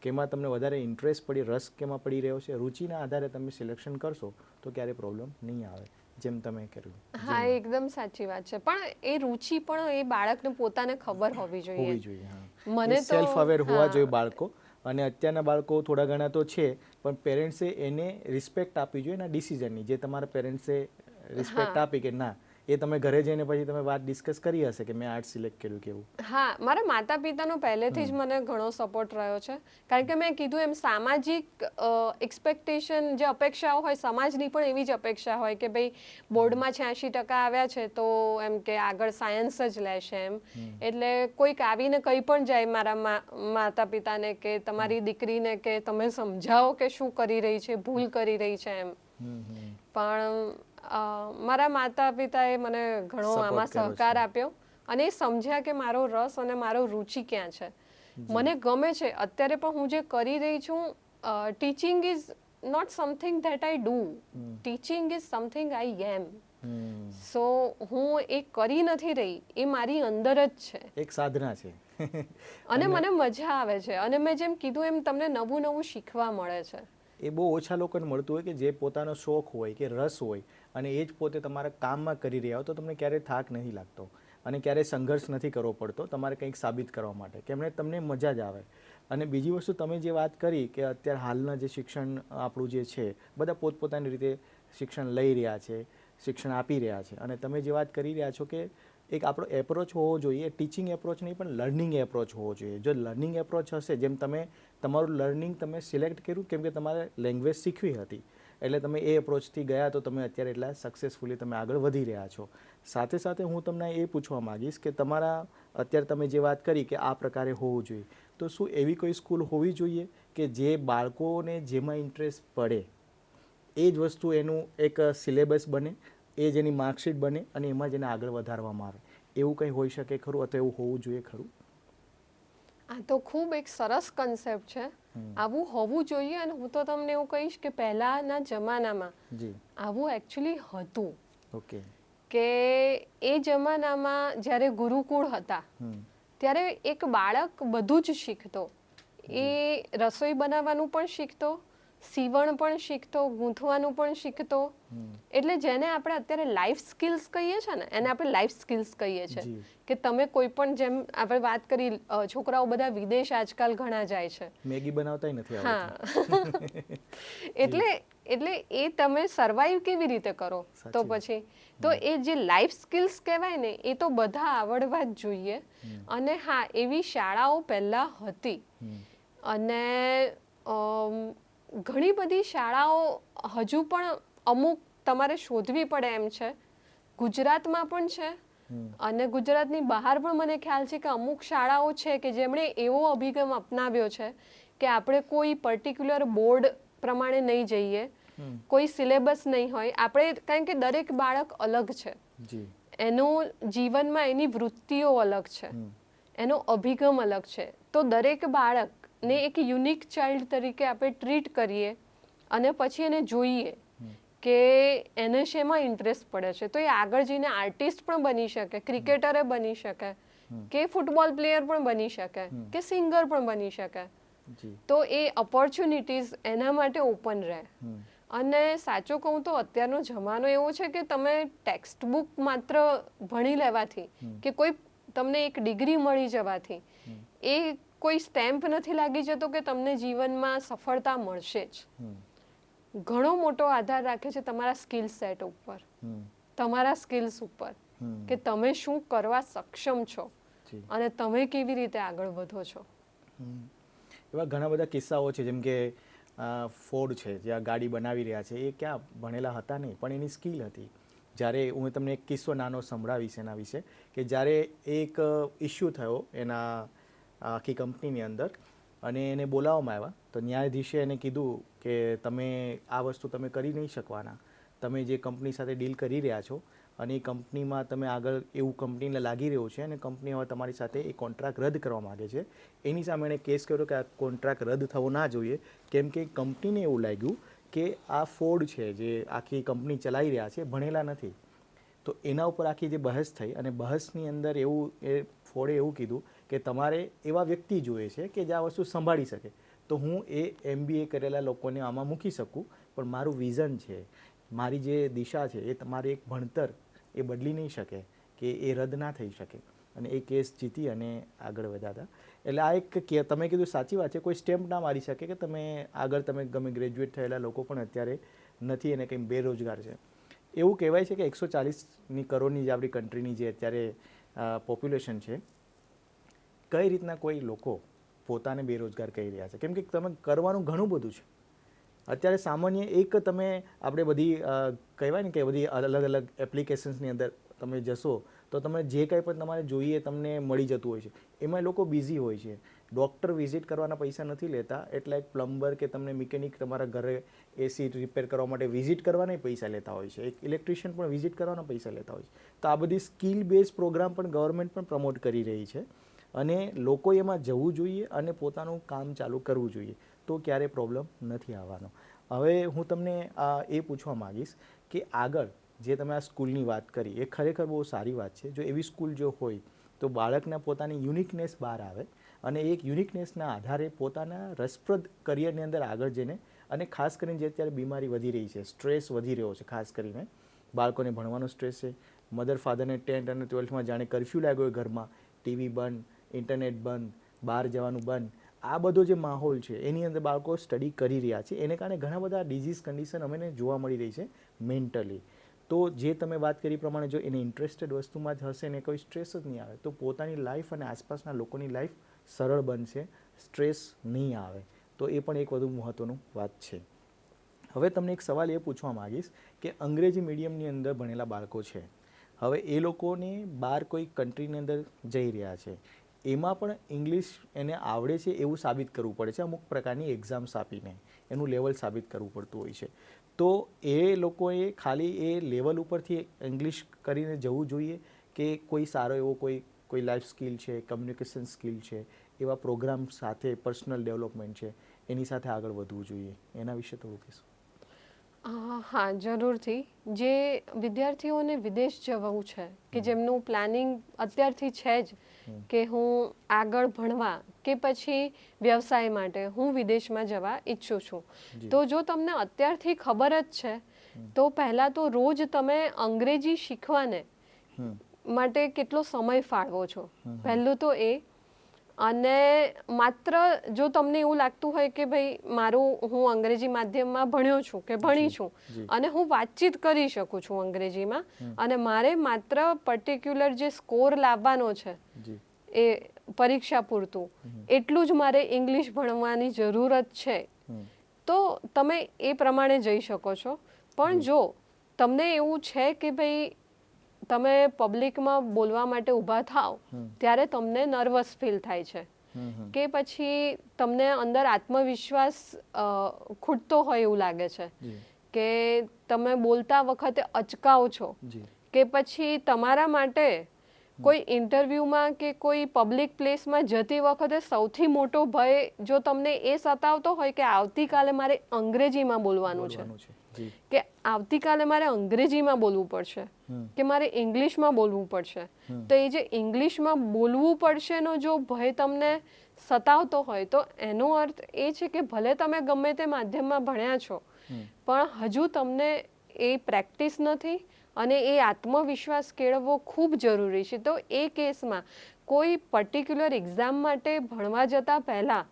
કેમાં તમને વધારે ઇન્ટરેસ્ટ પડી, રસ કેમાં પડી રહ્યો છે, રુચિના આધારે તમે સિલેક્શન કરશો તો ક્યારે પ્રોબ્લેમ નહીં આવે, જેમ તમે કર્યું. હા, એકદમ સાચી વાત છે. પણ એ રુચિ પણ એ બાળકને પોતાને ખબર હોવી જોઈએ. મને તો સેલ્ફ અવેર હોવા જોઈએ બાળકો. અને અત્યારના બાળકો થોડા ઘણા તો છે, પણ પેરેન્ટ્સે એને રિસ્પેક્ટ આપવી જોઈએ એના ડિસિઝનની. જે તમારા પેરેન્ટ્સે રિસ્પેક્ટ આપી કે ના, એ તમે ઘરે જઈને પછી તમે વાત ડિસ્કસ કરી હશે કે મેં આર્ટ્સ સિલેક્ટ કર્યું કેવું. હા, મારા માતા પિતાનો પહેલેથી જ મને ઘણો સપોર્ટ રહ્યો છે, કારણ કે મેં કીધું એમ સામાજિક એક્સપેક્ટેશન, જે અપેક્ષાઓ હોય સમાજની પણ એવી જ અપેક્ષા હોય કે ભાઈ બોર્ડમાં 86% આવ્યા છે તો એમ કે આગળ સાયન્સ જ લેશે એમ. એટલે કોઈક આવીને કંઈ પણ જાય મારા માતા પિતાને કે તમારી દીકરીને કે તમે સમજાવો કે શું કરી રહી છે, ભૂલ કરી રહી છે એમ. પણ મારા માતા પિતાએ મને ઘણો આમાં સહકાર આપ્યો અને એ સમજ્યા કે મારો રસ અને મારો રુચિ ક્યાં છે. મને ગમે છે અત્યારે પણ હું જે કરી રહી છું. Teaching is not something that I do, teaching is something I am. So હું એ કરી નથી રહી, એ મારી અંદર જ છે, એક સાધના છે. અને મને મજા આવે છે, અને મેં જેમ કીધું એમ તમને નવું નવું શીખવા મળે છે. એ બહુ ઓછા લોકોને મળતું હોય કે જે પોતાનો શોખ હોય કે રસ હોય અને એ જ પોતે તમારા કામમાં કરી રહ્યા હો તો તમને ક્યારેય થાક નહીં લાગતો અને ક્યારેય સંઘર્ષ નથી કરવો પડતો તમારે કંઈક સાબિત કરવા માટે, કેમ તમને મજા જ આવે. અને બીજી વસ્તુ તમે જે વાત કરી કે અત્યારે હાલના જે શિક્ષણ આપણું જે છે બધા પોતપોતાની રીતે શિક્ષણ લઈ રહ્યા છે, શિક્ષણ આપી રહ્યા છે, અને તમે જે વાત કરી રહ્યા છો કે એક આપણો એપ્રોચ હોવો જોઈએ, ટીચિંગ એપ્રોચ નહીં પણ લર્નિંગ એપ્રોચ હોવો જોઈએ. જો લર્નિંગ એપ્રોચ હશે, જેમ તમે તમારું લર્નિંગ તમે સિલેક્ટ કર્યું કેમ કે તમારે લેંગ્વેજ શીખવી હતી એટલે તમે એ એપ્રોચથી ગયા તો તમે અત્યારે એટલા સક્સેસફુલી તમે આગળ વધી રહ્યા છો. સાથે સાથે હું તમને એ પૂછવા માગીશ કે તમારા અત્યારે તમે જે વાત કરી કે આ પ્રકારે હોવું જોઈએ, તો શું એવી કોઈ સ્કૂલ હોવી જોઈએ કે જે બાળકોને જેમાં ઇન્ટરેસ્ટ પડે એ જ વસ્તુ એનું એક સિલેબસ બને, એ જ એની માર્કશીટ બને અને એમાં જ એને આગળ વધારવામાં આવે, એવું કંઈ હોઈ શકે ખરું અથવા એવું હોવું જોઈએ ખરું? આ તો ખૂબ એક સરસ કન્સેપ્ટ છે. આવું હોવું જોઈએ, અને હું તો તમને એવું કહીશ કે પહેલાના જમાનામાં આવું એકચ્યુઅલી હતું. ઓકે. કે એ જમાનામાં જ્યારે ગુરુકુળ હતા ત્યારે એક બાળક બધું જ શીખતો. એ રસોઈ બનાવવાનું પણ શીખતો, સીવણ પણ શીખતો, ગૂંથવાનું પણ શીખતો. એટલે જેને આપણે અત્યારે લાઈફ સ્કિલ્સ કહીએ છીએ ને, એને આપણે લાઈફ સ્કિલ્સ કહીએ છીએ કે તમે કોઈ પણ, જેમ આપણે વાત કરી, છોકરાઓ બધા વિદેશ આજકાલ ઘણા જાય છે, મેગી બનાવતાય નથી આવડતું. એટલે એ તમે સર્વાઈવ કેવી રીતે કરો? તો પછી તો એ જે લાઈફ સ્કિલ્સ કહેવાય ને એ તો બધા આવડવા જ જોઈએ. અને હા, એવી શાળાઓ પહેલા હતી અને ઘણી બધી શાળાઓ હજુ પણ અમુક તમારે શોધવી પડે એમ છે. ગુજરાતમાં પણ છે અને ગુજરાતની બહાર પણ મને ખ્યાલ છે કે અમુક શાળાઓ છે કે જેમણે એવો અભિગમ અપનાવ્યો છે કે આપણે કોઈ પર્ટિક્યુલર બોર્ડ પ્રમાણે નહીં જઈએ, કોઈ સિલેબસ નહીં હોય આપણે, કારણ કે દરેક બાળક અલગ છે, એનું જીવનમાં એની વૃત્તિઓ અલગ છે, એનો અભિગમ અલગ છે. તો દરેક બાળકને એક યુનિક ચાઇલ્ડ તરીકે આપણે ટ્રીટ કરીએ અને પછી એને જોઈએ કે એને શેમાં ઇન્ટરેસ્ટ પડે છે, તો એ આગળ જઈને આર્ટિસ્ટ પણ બની શકે, ક્રિકેટરે બની શકે, કે ફૂટબોલ પ્લેયર પણ બની શકે, કે સિંગર પણ બની શકે. તો એ ઓપોર્ચ્યુનિટીઝ એના માટે ઓપન રહે. અને સાચું કહું તો અત્યારનો જમાનો એવો છે કે તમે ટેક્સ્ટ બુક માત્ર ભણી લેવાથી કે કોઈ તમને એક ડિગ્રી મળી જવાથી એ કોઈ સ્ટેમ્પ નથી લાગી જતો કે તમને જીવનમાં સફળતા મળશે જ. ઘણો મોટો આધાર રાખે છે તમારા સ્કિલ સેટ ઉપર, તમારા સ્કિલ્સ ઉપર, કે તમે શું કરવા સક્ષમ છો અને તમે કેવી રીતે આગળ વધો છો. એવા ઘણા બધા કિસ્સાઓ છે, જેમ કે ફોર્ડ છે જ્યાં ગાડી બનાવી રહ્યા છે એ ક્યાં ભણેલા હતા નહીં, પણ એની સ્કિલ હતી. જ્યારે હું તમને એક કિસ્સો નાનો સંભળાવીશ એના વિશે, કે જ્યારે એક ઇસ્યુ થયો એના આખી કંપનીની અંદર અને એને બોલાવવામાં આવ્યા, તો ન્યાયાધીશે એને કીધું કે તમે આ વસ્તુ તમે કરી નહીં શકવાના, તમે જે કંપની સાથે ડીલ કરી રહ્યા છો અને એ કંપનીમાં તમે આગળ એવું કંપનીને લાગી રહ્યું છે અને કંપની હવે તમારી સાથે એ કોન્ટ્રાક્ટ રદ કરવા માગે છે. એની સામે એણે કેસ કર્યો કે આ કોન્ટ્રાક્ટ રદ થવો ના જોઈએ, કેમ કે કંપનીને એવું લાગ્યું કે આ ફોર્ડ છે જે આખી કંપની ચલાવી રહ્યા છે ભણેલા નથી. તો એના ઉપર આખી જે બહસ થઈ અને બહસની અંદર એવું એ ફોર્ડે એવું કીધું કે તમારે એવા વ્યક્તિ જોઈએ છે કે જે આ વસ્તુ સંભાળી શકે. તો હું એ MBA કરેલા લોકોને આમાં મૂકી શકું, પણ મારું વિઝન છે, મારી જે દિશા છે એ તમારી એક ભણતર એ બદલી નહીં શકે કે એ રદ ના થઈ શકે. અને એ કેસ જીતી અને આગળ વધ્યા હતા. એટલે આ એક તમે કીધું સાચી વાત છે, કોઈ સ્ટેમ્પ ના મારી શકે કે તમે આગળ તમે ગમે ગ્રેજ્યુએટ થયેલા લોકો પણ અત્યારે નથી અને કંઈ બેરોજગાર છે. એવું કહેવાય છે કે 140 કરોડની જે આપણી કન્ટ્રીની જે અત્યારે પોપ્યુલેશન છે, કઈ રીતના કોઈ લોકો પોતાને બેરોજગાર કહી રહ્યા છે, કેમ કે તમે કરવાનું ઘણું બધું છે. અત્યારે સામાન્ય એક તમે આપણે બધી કહેવાય ને કે બધી અલગ અલગ એપ્લિકેશન્સની અંદર તમે જશો તો તમે જે કંઈ પણ તમારે જોઈએ તમને મળી જતું હોય છે. એમાં લોકો બિઝી હોય છે. ડૉક્ટર વિઝિટ કરવાના પૈસા નથી લેતા, એટલે એક પ્લમ્બર કે તમને મિકેનિક તમારા ઘરે AC રિપેર કરવા માટે વિઝિટ કરવાના પૈસા લેતા હોય છે. એક ઇલેક્ટ્રિશિયન પણ વિઝિટ કરવાના પૈસા લેતા હોય છે. તો આ બધી સ્કિલ બેઝ પ્રોગ્રામ પણ ગવર્મેન્ટ પણ પ્રમોટ કરી રહી છે અને લોકો એમાં જવું જોઈએ અને પોતાનું કામ ચાલુ કરવું જોઈએ, તો ક્યારેય પ્રોબ્લેમ નથી આવવાનો. હવે હું તમને એ પૂછવા માગીશ કે આગળ જે તમે આ સ્કૂલની વાત કરી એ ખરેખર બહુ સારી વાત છે. જો એવી સ્કૂલ જો હોય તો બાળકના પોતાની યુનિકનેસ બહાર આવે અને એક યુનિકનેસના આધારે પોતાના રસપ્રદ કરિયરની અંદર આગળ જઈને, અને ખાસ કરીને જે અત્યારે બીમારી વધી રહી છે, સ્ટ્રેસ વધી રહ્યો છે, ખાસ કરીને બાળકોને ભણવાનો સ્ટ્રેસ છે, મધર ફાધરને 10th અને 12thમાં જાણે કર્ફ્યુ લાગ્યો હોય ઘરમાં, TV બંધ, ઇન્ટરનેટ બંધ, બહાર જવાનું બંધ, આ બધો જે માહોલ છે એની અંદર બાળકો સ્ટડી કરી રહ્યા છે. એને કારણે ઘણા બધા ડિઝીઝ કન્ડિશન અમને જોવા મળી રહી છે મેન્ટલી. તો જે તમે વાત કરી પ્રમાણે જો એને ઇન્ટરેસ્ટેડ વસ્તુમાં જ હશે ને કોઈ સ્ટ્રેસ જ નહીં આવે, તો પોતાની લાઈફ અને આસપાસના લોકોની લાઈફ સરળ બનશે, સ્ટ્રેસ નહીં આવે. તો એ પણ એક વધુ મહત્ત્વનું વાત છે. હવે તમને એક સવાલ એ પૂછવા માગીશ કે અંગ્રેજી મીડિયમની અંદર ભણેલા બાળકો છે, હવે એ લોકોને બહાર કોઈ કન્ટ્રીની અંદર જઈ રહ્યા છે, એમાં પણ ઇંગ્લિશ એને આવડે છે એવું સાબિત કરવું પડે છે. અમુક પ્રકારની એક્ઝામ્સ આપીને એનું લેવલ સાબિત કરવું પડતું હોય છે. તો એ લોકોએ ખાલી એ લેવલ ઉપરથી ઇંગ્લિશ કરીને જવું જોઈએ કે કોઈ સારો એવો કોઈ લાઈફ સ્કિલ છે, કમ્યુનિકેશન સ્કિલ છે, એવા પ્રોગ્રામ સાથે પર્સનલ ડેવલપમેન્ટ છે એની સાથે આગળ વધવું જોઈએ? એના વિશે થોડું કહેશો? હા, જરૂરથી. જે વિદ્યાર્થીઓને વિદેશ જવું છે, કે જેમનું પ્લાનિંગ અત્યારથી છે જ કે હું આગળ ભણવા કે પછી વ્યવસાય માટે હું વિદેશમાં જવા ઈચ્છું છું, તો જો તમને અત્યારથી ખબર જ છે તો પહેલાં તો રોજ તમે અંગ્રેજી શીખવાને માટે કેટલો સમય ફાળવો છો, પહેલું તો એ. અને માત્ર જો તમને એવું લાગતું હોય કે ભાઈ હું અંગ્રેજી માધ્યમમાં ભણ્યો છું કે ભણી છું અને હું વાતચીત કરી શકું છું અંગ્રેજીમાં, અને મારે માત્ર પર્ટિક્યુલર જે સ્કોર લાવવાનો છે એ પરીક્ષા પૂરતું એટલું જ મારે ઇંગ્લિશ ભણવાની જરૂરત છે, તો તમે એ પ્રમાણે જઈ શકો છો. પણ જો તમને એવું છે કે ભાઈ તમે પબ્લિકમાં બોલવા માટે ઊભા થાવ ત્યારે તમને નર્વસ ફીલ થાય છે કે પછી તમને અંદર આત્મવિશ્વાસ ખૂટતો હોય એવું લાગે છે કે તમે બોલતા વખતે અચકાઓ છો, કે પછી તમારા માટે કોઈ ઇન્ટરવ્યૂમાં કે કોઈ પબ્લિક પ્લેસમાં જતી વખતે સૌથી મોટો ભય જો તમને એ સતાવતો હોય કે આવતીકાલે મારે અંગ્રેજીમાં બોલવાનું છે, કે આવતીકાલે મારે અંગ્રેજીમાં બોલવું પડશે કે મારે ઇંગ્લિશમાં બોલવું પડશે, તો એ જે ઇંગ્લિશમાં બોલવું પડશેનો જો ભય તમને સતાવતો હોય તો એનો અર્થ એ છે કે ભલે તમે ગમે તે માધ્યમમાં ભણ્યા છો પણ હજુ તમને એ પ્રેક્ટિસ નથી અને એ આત્મવિશ્વાસ કેળવવો ખૂબ જરૂરી છે. તો એ કેસમાં કોઈ પર્ટિક્યુલર એક્ઝામ માટે ભણવા જતાં પહેલાં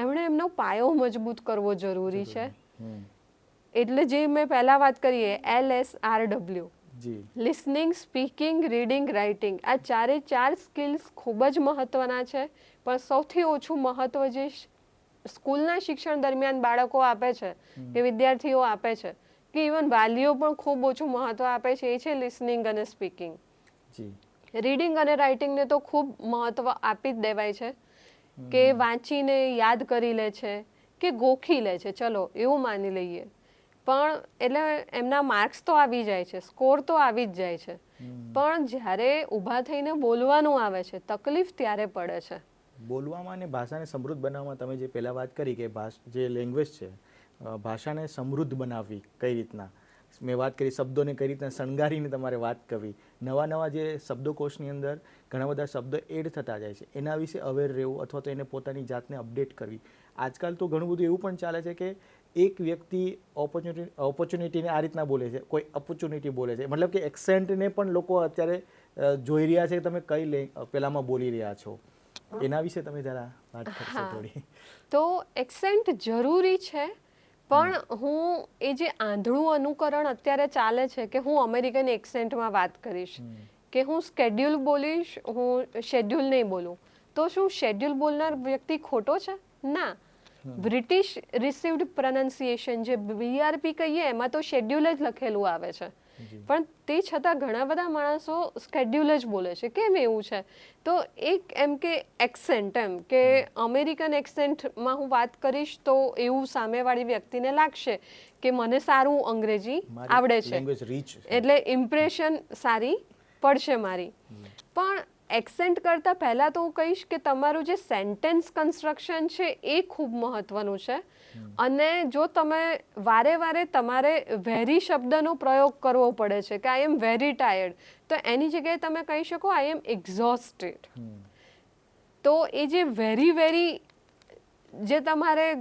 એમણે એમનો પાયો મજબૂત કરવો જરૂરી છે. એટલે જે મેં પહેલાં વાત કરીએ LSRW, listening, speaking, reading, writing, આ ચારે ચાર સ્કિલ્સ ખૂબ જ મહત્ત્વના છે. પણ સૌથી ઓછું મહત્ત્વ જે સ્કૂલના શિક્ષણ દરમિયાન બાળકો આપે છે કે વિદ્યાર્થીઓ આપે છે કે ઇવન વાલીઓ પણ ખૂબ ઓછું મહત્વ આપે છે, એ છે લિસનિંગ અને સ્પીકિંગ. જી રીડિંગ અને રાઇટિંગને તો ખૂબ મહત્વ આપી જ દેવાય છે કે વાંચીને યાદ કરી લે છે કે ગોખી લે છે, ચલો એવું માની લઈએ. પણ એટલે એમના માર્ક્સ તો આવી જાય છે, સ્કોર તો આવી જ જાય છે, પણ જ્યારે ઊભા થઈને બોલવાનું આવે છે તકલીફ ત્યારે પડે છે. બોલવામાં અને ભાષાને સમૃદ્ધ બનાવવામાં તમે જે પહેલાં વાત કરી કે જે લેંગ્વેજ છે ભાષાને સમૃદ્ધ બનાવવી કઈ રીતના, મેં વાત કરી શબ્દોને કઈ રીતના શણગારીને તમારે વાત કરવી, નવા નવા જે શબ્દકોશની અંદર ઘણા બધા શબ્દો એડ થતા જાય છે, એના વિશે અવેર રહેવું અથવા તો એને પોતાની જાતને અપડેટ કરવી. આજકાલ તો ઘણું બધું એવું પણ ચાલે છે કે એક વ્યક્તિ ઓપોર્ચ્યુનિટીને આ રીતના બોલે છે, કોઈ ઓપોર્ચ્યુનિટી બોલે છે, મતલબ કે એક્સેન્ટને પણ લોકો અત્યારે જોઈ રહ્યા છે કે તમે કઈ પેલામાં બોલી રહ્યા છો. એના વિશે તમે જરા વાત કરશો થોડી? તો એક્સેન્ટ જરૂરી છે, પણ હું એ જે આંધળું અનુકરણ અત્યારે ચાલે છે કે હું અમેરિકન એક્સેન્ટમાં વાત કરીશ કે હું સ્કેડ્યુલ બોલીશ, હું શેડ્યુલ નહીં બોલું, તો શું શેડ્યુલ બોલનાર વ્યક્તિ ખોટો છે? ના. બ્રિટિશ રિસીવ્ડ પ્રોનાઉન્સિએશન જે BRP કહીએ એમાં તો શેડ્યુલ જ લખેલું આવે છે, પણ તે છતાં ઘણા બધા માણસો સ્કેડ્યુલ જ બોલે છે. કેમ એવું છે? તો એક એમ કે એક્સેન્ટ, એમ કે અમેરિકન એક્સેન્ટમાં હું વાત કરીશ તો એવું સામેવાળી વ્યક્તિને લાગશે કે મને સારું અંગ્રેજી આવડે છે, એટલે ઇમ્પ્રેશન સારી પડશે મારી. પણ એક્સેન્ટ કરતાં પહેલાં તો હું કહીશ કે તમારું જે સેન્ટેન્સ કન્સ્ટ્રક્શન છે એ ખૂબ મહત્ત્વનું છે. અને જો તમે વારે વારે તમારે વેરી શબ્દનો પ્રયોગ કરવો પડે છે કે આઈ એમ વેરી ટાયર્ડ, તો એની જગ્યાએ તમે કહી શકો આઈ એમ એક્ઝોસ્ટેડ. તો એ જે વેરી જે તમારે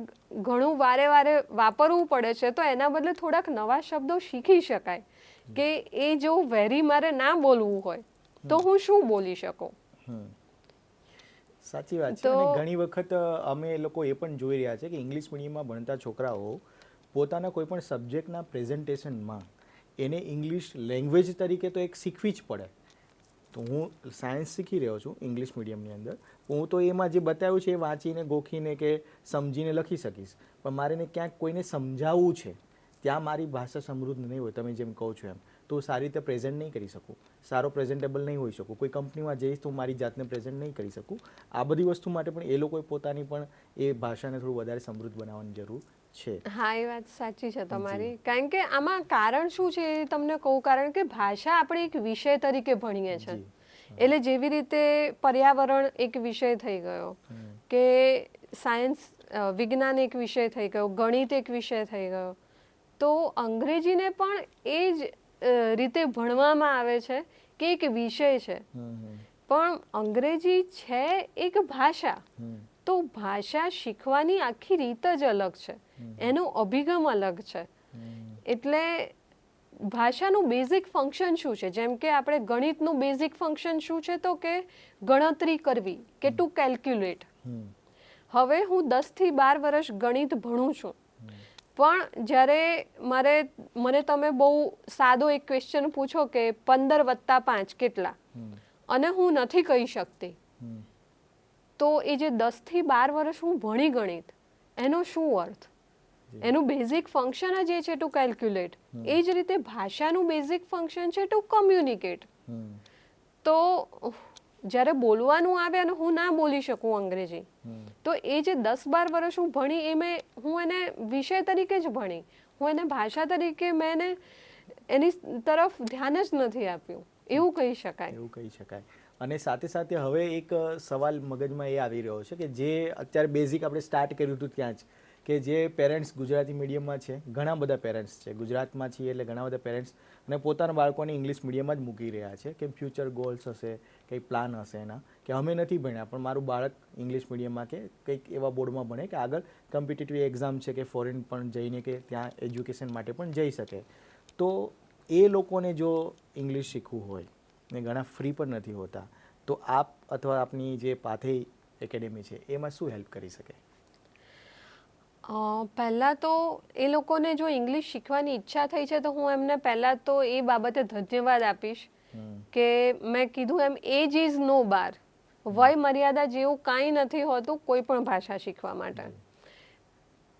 ઘણું વારે વારે વાપરવું પડે છે, તો એના બદલે થોડાક નવા શબ્દો શીખી શકાય કે એ જો વેરી મારે ના બોલવું હોય તો હું શું બોલી શકું. સાચી વાત છે. અને ઘણી વખત અમે લોકો એ પણ જોઈ રહ્યા છે કે ઇંગ્લિશ મીડિયમમાં ભણતા છોકરાઓ પોતાના કોઈ પણ સબ્જેક્ટના પ્રેઝન્ટેશનમાં એને ઇંગ્લિશ લેંગ્વેજ તરીકે તો એક શીખવી જ પડે. તો હું સાયન્સ શીખી રહ્યો છું ઇંગ્લિશ મીડિયમની અંદર, હું તો એમાં જે બતાવ્યું છે એ વાંચીને ગોખીને કે સમજીને લખી શકીશ, પણ મારે એને ક્યાંક કોઈને સમજાવવું છે ત્યાં મારી ભાષા સમૃદ્ધ નહીં હોય, તમે જેમ કહો છો એમ, તો સારી રીતે પ્રેઝન્ટ નહીં કરી શકું, સારો પ્રેઝન્ટેબલ નહીં હોઈ શકું, કોઈ કંપનીમાં જઈશ તો મારી જાતને પ્રેઝન્ટ નહીં કરી શકું. આ બધી વસ્તુ માટે પણ એ લોકોએ પોતાની પણ એ ભાષાને થોડું વધારે સમૃદ્ધ બનાવવાની જરૂર છે. હા, એ વાત સાચી છે તમારી. કારણ કે આમાં કારણ શું છે એ તમને કહું. કારણ કે ભાષા આપણે એક વિષય તરીકે ભણીએ છીએ, એટલે જેવી રીતે પર્યાવરણ એક વિષય થઈ ગયો, કે સાયન્સ વિજ્ઞાન એક વિષય થઈ ગયો, ગણિત એક વિષય થઈ ગયો, તો અંગ્રેજીને પણ એ જ રીતે ભણવામાં આવે છે કે એક વિષય છે. પણ અંગ્રેજી છે એક ભાષા, તો ભાષા શીખવાની આખી રીત જ અલગ છે, એનો અભિગમ અલગ છે. એટલે ભાષાનું બેઝિક ફંક્શન શું છે? જેમ કે આપણે ગણિતનું બેઝિક ફંક્શન શું છે? તો કે ગણતરી કરવી, કે ટુ કેલ્ક્યુલેટ. હવે હું 10 થી 12 વર્ષ ગણિત ભણું છું, પણ જ્યારે મને તમે બહુ સાદો એક ક્વેશ્ચન પૂછો કે 15 + 5 કેટલા, અને હું નથી કહી શકતી, તો એ જે 10 થી 12 વર્ષ હું ભણી ગણિત, એનો શું અર્થ? એનું બેઝિક ફંક્શન જ એ છે ટુ કેલ્ક્યુલેટ. એ જ રીતે ભાષાનું બેઝિક ફંક્શન છે ટુ કમ્યુનિકેટ. તો જ્યારે બોલવાનું આવે અને હું ના બોલી શકું અંગ્રેજી, તો એ જે 10-12 વર્ષ હું ભણી હું એને વિષય તરીકે જ ભણી, હું એને ભાષા તરીકે મેં એની તરફ ધ્યાન જ નથી આપ્યું, એવું કહી શકાય. અને સાથે સાથે હવે એક સવાલ મગજમાં એ આવી રહ્યો છે કે જે અત્યારે બેઝિક આપણે સ્ટાર્ટ કર્યું હતું ત્યાં જ, કે જે પેરેન્ટ્સ ગુજરાતી મીડિયમમાં છે, ઘણા બધા પેરેન્ટ્સ છે, ગુજરાતમાં છીએ એટલે ઘણા બધા પેરેન્ટ્સ અને પોતાના બાળકોને ઇંગ્લિશ મીડિયમમાં જ મૂકી રહ્યા છે કે ફ્યુચર ગોલ્સ હશે, કંઈ પ્લાન હશે એના, કે અમે નથી ભણ્યા પણ મારું બાળક ઇંગ્લિશ મીડિયમમાં કે કંઈક એવા બોર્ડમાં ભણે કે આગળ કોમ્પિટિટિવ એક્ઝામ છે કે ફોરેન પણ જઈને કે ત્યાં એજ્યુકેશન માટે પણ જઈ શકે. તો એ લોકોને જો ઇંગ્લિશ શીખવું હોય ને ઘણા ફ્રી પણ નથી હોતા, તો આપ અથવા આપની જે પાથેય એકેડેમી છે એમાં શું હેલ્પ કરી શકે? પહેલાં તો એ લોકોને જો ઇંગ્લિશ શીખવાની ઈચ્છા થઈ છે તો હું એમને પહેલાં તો એ બાબતે ધન્યવાદ આપીશ કે મેં કીધું એમ એજ ઇઝ નો બાર, વય મર્યાદા જેવું કાંઈ નથી હોતું કોઈ પણ ભાષા શીખવા માટે.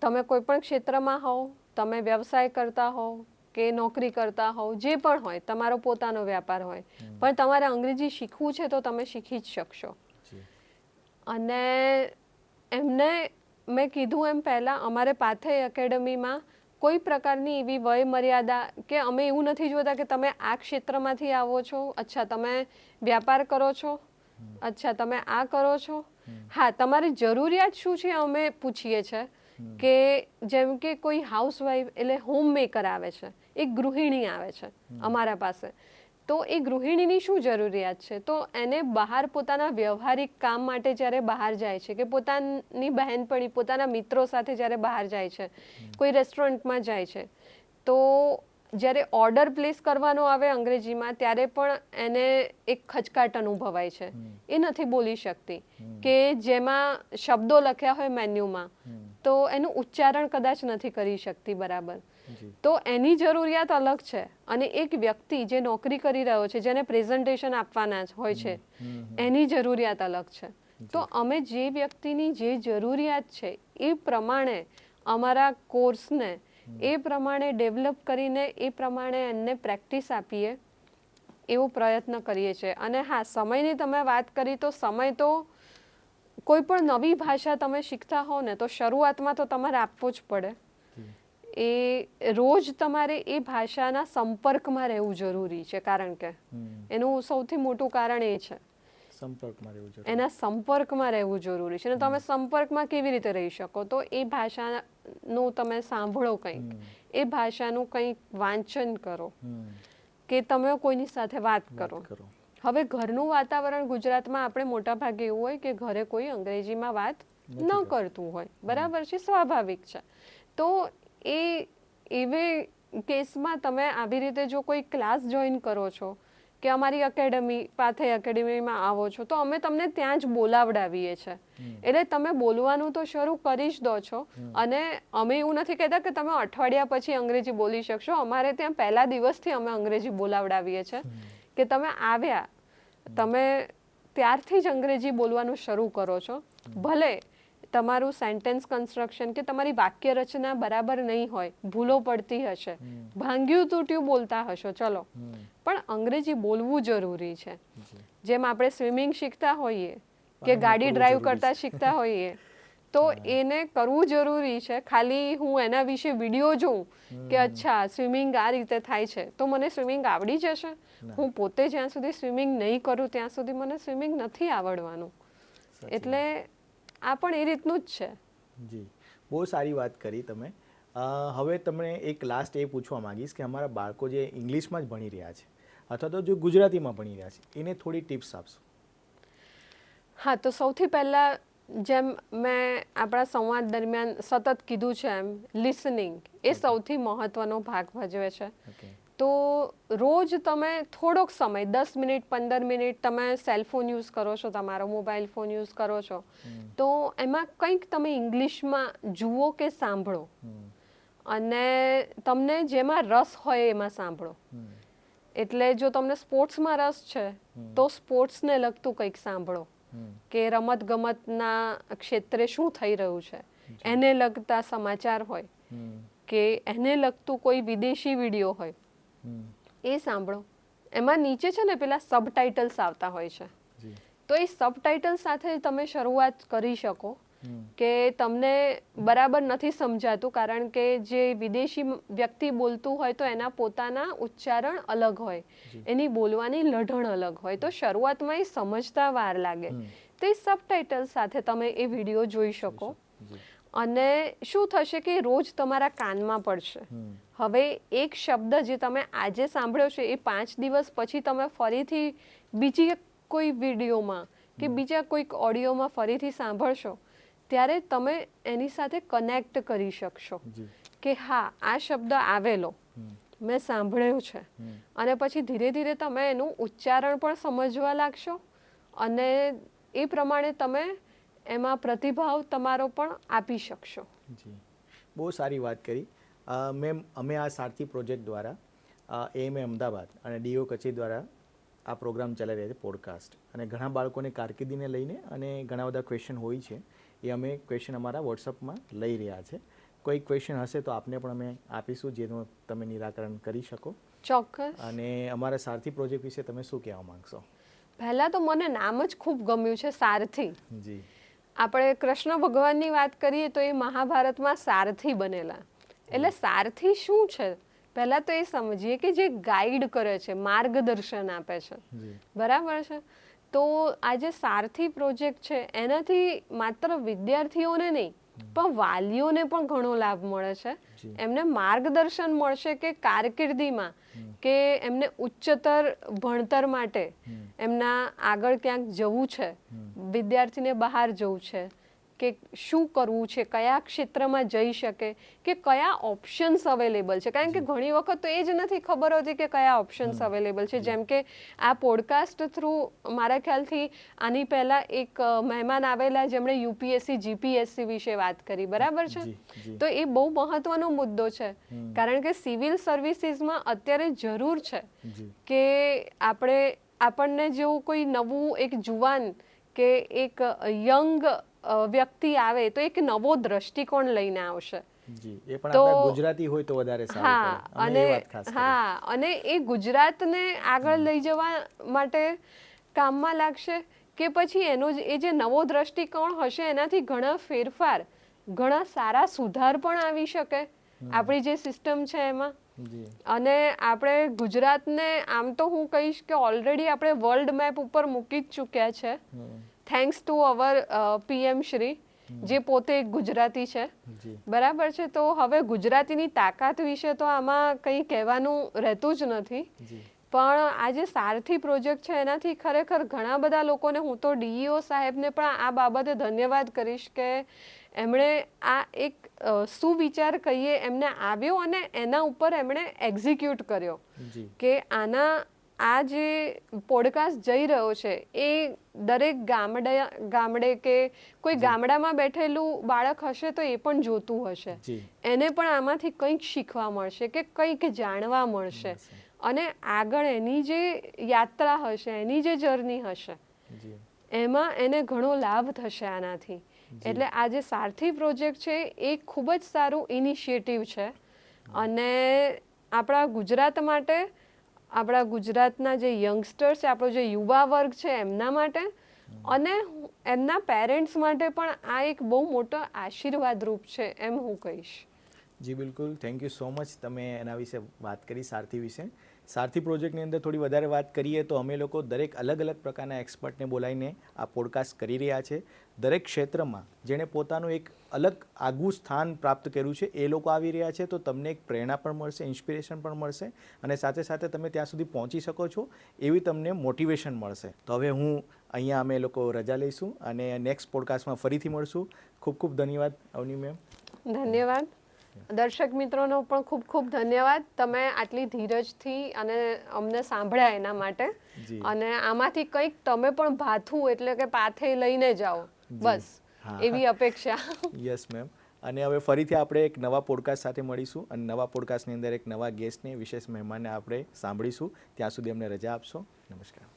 તમે કોઈ પણ ક્ષેત્રમાં હોવ, તમે વ્યવસાય કરતા હોવ કે નોકરી કરતા હોવ, જે પણ હોય, તમારો પોતાનો વ્યાપાર હોય, પણ તમારે અંગ્રેજી શીખવું છે તો તમે શીખી જ શકશો. અને એમને મેં કીધું એમ પહેલાં અમારે પાથેય એકેડમીમાં કોઈ પ્રકારની એવી વય મર્યાદા કે અમે એવું નથી જોતા કે તમે આ ક્ષેત્રમાંથી આવો છો, અચ્છા તમે વ્યાપાર કરો છો, અચ્છા તમે આ કરો છો. હા, તમારી જરૂરિયાત શું છે અમે પૂછીએ છીએ કે જેમ કે કોઈ હાઉસવાઈફ એટલે હોમ મેકર આવે છે, એક ગૃહિણી આવે છે અમારા પાસે, તો એ ગૃહિણીની શું જરૂરિયાત છે? તો એને બહાર પોતાના વ્યવહારિક કામ માટે જ્યારે બહાર જાય છે કે પોતાની બહેનપણી, પોતાના મિત્રો સાથે જ્યારે બહાર જાય છે, કોઈ રેસ્ટોરન્ટમાં જાય છે, તો જ્યારે ઓર્ડર પ્લેસ કરવાનો આવે અંગ્રેજીમાં ત્યારે પણ એને એક ખચકાટ અનુભવાય છે. એ નથી બોલી શકતી કે જેમાં શબ્દો લખ્યા હોય મેન્યુમાં તો એનું ઉચ્ચારણ કદાચ નથી કરી શકતી બરાબર. તો એની જરૂરિયાત અલગ છે અને એક વ્યક્તિ જે નોકરી કરી રહ્યો છે, જેને પ્રેઝન્ટેશન આપવાના હોય છે, એની જરૂરિયાત અલગ છે. તો અમે જે વ્યક્તિની જે જરૂરિયાત છે એ પ્રમાણે અમારા કોર્સને એ પ્રમાણે ડેવલપ કરીને એ પ્રમાણે એમને પ્રેક્ટિસ આપીએ એવો પ્રયત્ન કરીએ છીએ. અને હા, સમયની તમે વાત કરી તો સમય તો કોઈ પણ નવી ભાષા તમે શીખતા હો ને તો શરૂઆતમાં તો તમારે આપવો જ પડે. એ રોજ તમારે એ ભાષાના સંપર્કમાં રહેવું જરૂરી છે, કારણ કે એનું સૌથી મોટું કારણ એ છે એના સંપર્કમાં રહેવું જરૂરી છે. અને તમે સંપર્કમાં કેવી રીતે રહી શકો? તો એ ભાષાનું તમે સાંભળો કંઈક, એ ભાષાનું કંઈક વાંચન કરો કે તમે કોઈની સાથે વાત કરો. હવે ઘરનું વાતાવરણ ગુજરાતમાં આપણે મોટા ભાગે એવું હોય કે ઘરે કોઈ અંગ્રેજીમાં વાત ન કરતું હોય, બરાબર છે, સ્વાભાવિક છે. તો એવે કેસમાં તમે આવી રીતે જો કોઈ ક્લાસ જોઈન કરો છો કે અમારી એકેડમી પાથે એકેડમીમાં આવો છો તો અમે તમને ત્યાં જ બોલાવડાવીએ છીએ. એટલે તમે બોલવાનું તો શરૂ કરી જ દો છો. અને અમે એવું નથી કહેતા કે તમે અઠવાડિયા પછી અંગ્રેજી બોલી શકશો. અમારે ત્યાં પહેલા દિવસથી અમે અંગ્રેજી બોલાવડાવીએ છીએ કે તમે આવ્યા, તમે ત્યારથી જ અંગ્રેજી બોલવાનું શરૂ કરો છો. ભલે તમારું સેન્ટેન્સ કન્સ્ટ્રક્શન કે તમારી વાક્ય રચના બરાબર નહીં હોય, ભૂલો પડતી હશે, ભાંગ્યું તૂટ્યું બોલતા હશો, ચલો, પણ અંગ્રેજી બોલવું જરૂરી છે. જેમ આપણે સ્વિમિંગ શીખતા હોઈએ કે ગાડી ડ્રાઈવ કરતા શીખતા હોઈએ તો એને કરવું જરૂરી છે. ખાલી હું એના વિશે વિડીયો જોઉં કે અચ્છા સ્વિમિંગ આ રીતે થાય છે તો મને સ્વિમિંગ આવડી જશે? હું પોતે જ્યાં સુધી સ્વિમિંગ નહીં કરું ત્યાં સુધી મને સ્વિમિંગ નથી આવડવાનું. એટલે આ પણ એ રીતનું જ છે. જી, બહુ સારી વાત કરી તમે. હવે તમને એક લાસ્ટ એ પૂછવા માંગીશ કે અમારા બાળકો જે ઇંગ્લિશમાં જ ભણી રહ્યા છે અથવા તો જો ગુજરાતીમાં ભણી રહ્યા છે એને થોડી ટિપ્સ આપશો. હા, તો સૌથી પહેલાં જેમ મેં આપણા સંવાદ દરમિયાન સતત કીધું છે એમ લિસનિંગ એ સૌથી મહત્ત્વનો ભાગ ભજવે છે. તો રોજ તમે થોડોક સમય 10 મિનિટ 15 મિનિટ તમે સેલફોન યુઝ કરો છો, તમારો મોબાઈલ ફોન યુઝ કરો છો, તો એમાં કંઈક તમે ઇંગ્લિશમાં જુઓ કે સાંભળો અને તમને જેમાં રસ હોય એમાં સાંભળો. એટલે જો તમને સ્પોર્ટ્સમાં રસ છે તો સ્પોર્ટ્સને લગતું કંઈક સાંભળો કે રમતગમતના ક્ષેત્રે શું થઈ રહ્યું છે, એને લગતા સમાચાર હોય કે એને લગતું કોઈ વિદેશી વિડીયો હોય એ સાંભળો. એમાં નીચે છે ને પેલા સબટાઇટલ્સ આવતા હોય છે, તો એ સબટાઇટલ સાથે તમે શરૂઆત કરી શકો કે તમને બરાબર નથી સમજાતું કારણ કે જે વિદેશી વ્યક્તિ બોલતું હોય તો એના પોતાના ઉચ્ચારણ અલગ હોય, એની બોલવાની લઢણ અલગ હોય, તો શરૂઆતમાં એ સમજતા વાર લાગે. તો એ સબટાઇટલ સાથે તમે એ વિડીયો જોઈ શકો. અને શું થશે કે રોજ તમારા કાનમાં પડશે. હવે એક શબ્દ જે તમે આજે સાંભળ્યો છે એ 5 દિવસ પછી તમે ફરીથી બીજી કોઈ વિડીયોમાં કે બીજા કોઈક ઓડિયોમાં ફરીથી સાંભળશો ત્યારે તમે એની સાથે કનેક્ટ કરી શકશો કે હા આ શબ્દ આવેલો મેં સાંભળ્યો છે. અને પછી ધીરે ધીરે તમે એનું ઉચ્ચારણ પણ સમજવા લાગશો અને એ પ્રમાણે તમે એમાં પ્રતિભાવ તમારો પણ આપી શકશો. જી, બહુ સારી વાત કરી. અમે આ સારથી પ્રોજેક્ટ દ્વારા એએમએ અમદાવાદ અને ડીઓ કચેરી દ્વારા આ પ્રોગ્રામ ચલાવી રહ્યા છે પોડકાસ્ટ, અને ઘણા બાળકોને કારકિર્દીને લઈને અને ઘણા બધા ક્વેશ્ચન હોય છે એ અમે ક્વેશ્ચન અમારા વોટ્સઅપમાં લઈ રહ્યા છે. કોઈ ક્વેશ્ચન હશે તો આપને પણ અમે આપીશું જેનું તમે નિરાકરણ કરી શકો. ચોક્કસ. અને અમારા સારથી પ્રોજેક્ટ વિશે તમે શું કહેવા માંગશો? પહેલાં તો મને નામ જ ખૂબ ગમ્યું છે, સારથી. જી. આપણે કૃષ્ણ ભગવાનની વાત કરીએ તો એ મહાભારતમાં સારથી બનેલા. એટલે સારથી શું છે પહેલાં તો એ સમજીએ કે જે ગાઈડ કરે છે, માર્ગદર્શન આપે છે. જી. બરાબર છે. તો આ જે સારથી પ્રોજેક્ટ છે એનાથી માત્ર વિદ્યાર્થીઓને નહીં પણ વાલીઓને પણ ઘણો લાભ મળે છે. જી. એમને માર્ગદર્શન મળશે કે કારકિર્દીમાં કે એમને ઉચ્ચતર ભણતર માટે એમના આગળ ક્યાંક જવું છે, વિદ્યાર્થીને બહાર જવું છે કે શું કરવું છે, કયા ક્ષેત્રમાં જઈ શકે, કે કયા ઓપ્શન્સ અવેલેબલ છે. કારણ કે ઘણી વખત તો એ જ નથી ખબર હોતી કે કયા ઓપ્શન્સ અવેલેબલ છે. જેમ કે આ પોડકાસ્ટ થ્રુ મારા ખ્યાલથી આની પહેલાં એક મહેમાન આવેલા જેમણે યુપીએસસી જીપીએસસી વિશે વાત કરી, બરાબર છે. તો એ બહુ મહત્વનો મુદ્દો છે કારણ કે સિવિલ સર્વિસીસમાં અત્યારે જરૂર છે કે આપણને જેવું કોઈ નવું એક જુવાન કે એક યંગ વ્યક્તિ આવે તો એક નવો દ્રષ્ટિકોણ લઈને આવશે. જી. એ પણ આપણા ગુજરાતી હોય તો વધારે સારું પડે. અમે એ વાત ખાસ કરી. અને એ ગુજરાતને આગળ લઈ જવા માટે કામમાં લાગશે કે પછી એનો એ જે નવો દ્રષ્ટિકોણ હશે એનાથી ઘણા ફેરફાર, ઘણા સારા સુધાર પણ આવી શકે આપણી જે સિસ્ટમ છે એમાં. જી. અને આપણે ગુજરાતને આમ તો હું કહીશ કે ઓલરેડી આપણે વર્લ્ડ મેપ ઉપર મૂકી જ ચૂક્યા છે, thanks to our PM Shri, જે પોતે એક ગુજરાતી છે. બરાબર છે. તો હવે ગુજરાતીની તાકાત વિશે તો આમાં કંઈ કહેવાનું રહેતું જ નથી. પણ આ જે સારથી પ્રોજેક્ટ છે એનાથી ખરેખર ઘણા બધા લોકોને, હું તો ડીઈઓ સાહેબને પણ આ બાબતે ધન્યવાદ કરીશ કે એમણે આ એક સુવિચાર કહીએ એમને આવ્યો અને એના ઉપર એમણે એક્ઝિક્યુટ કર્યો કે આ જે પોડકાસ્ટ જઈ રહ્યો છે એ દરેક ગામડે કે કોઈ ગામડામાં બેઠેલું બાળક હશે તો એ પણ જોતું હશે, એને પણ આમાંથી કંઈક શીખવા મળશે કે કંઈક જાણવા મળશે અને આગળ એની જે યાત્રા હશે, એની જે જર્ની હશે એમાં એને ઘણો લાભ થશે આનાથી. એટલે આ જે સારથી પ્રોજેક્ટ છે એ ખૂબ જ સારું ઇનિશિયેટિવ છે અને આપણા ગુજરાત માટે, આપણા ગુજરાતના જે યંગસ્ટર્સ છે, આપણો જે યુવા વર્ગ છે એમના માટે અને એમના પેરેન્ટ્સ માટે પણ આ એક બહુ મોટો આશીર્વાદરૂપ છે એમ હું કહીશ. જી બિલકુલ. Thank you so much. તમે એના વિશે વાત કરી, સારથી વિશે. સારથી પ્રોજેક્ટની અંદર થોડી વધારે વાત કરીએ તો અમે લોકો દરેક અલગ અલગ પ્રકારના એક્સપર્ટને બોલાવીને આ પોડકાસ્ટ કરી રહ્યા છે. દરેક ક્ષેત્રમાં જેણે પોતાનું એક અલગ આગવું સ્થાન પ્રાપ્ત કર્યું છે એ લોકો આવી રહ્યા છે. તો તમને એક પ્રેરણા પણ મળશે, ઇન્સ્પિરેશન પણ મળશે અને સાથે સાથે તમે ત્યાં સુધી પહોંચી શકો છો એવી તમને મોટિવેશન મળશે. તો હવે અહીંયા અમે લોકો રજા લઈશું અને નેક્સ્ટ પોડકાસ્ટમાં ફરીથી મળશું. ખૂબ ખૂબ ધન્યવાદ અવની મેમ. ધન્યવાદ. દર્શક મિત્રોનો પણ ખૂબ ખૂબ ધન્યવાદ. તમે આટલી ધીરજથી અને અમને સાંભળ્યા એના માટે. અને આમાંથી કંઈક તમે પણ ભાથું એટલે કે પાથે લઈને જાઓ, બસ એવી અપેક્ષા. Yes ma'am. અને હવે ફરીથી આપણે એક નવા પોડકાસ્ટ સાથે મળીશું અને નવા પોડકાસ્ટની અંદર એક નવા ગેસ્ટને, વિશેષ મહેમાનને આપણે સાંભળીશું. ત્યાં સુધી અમને રજા આપશો. નમસ્કાર.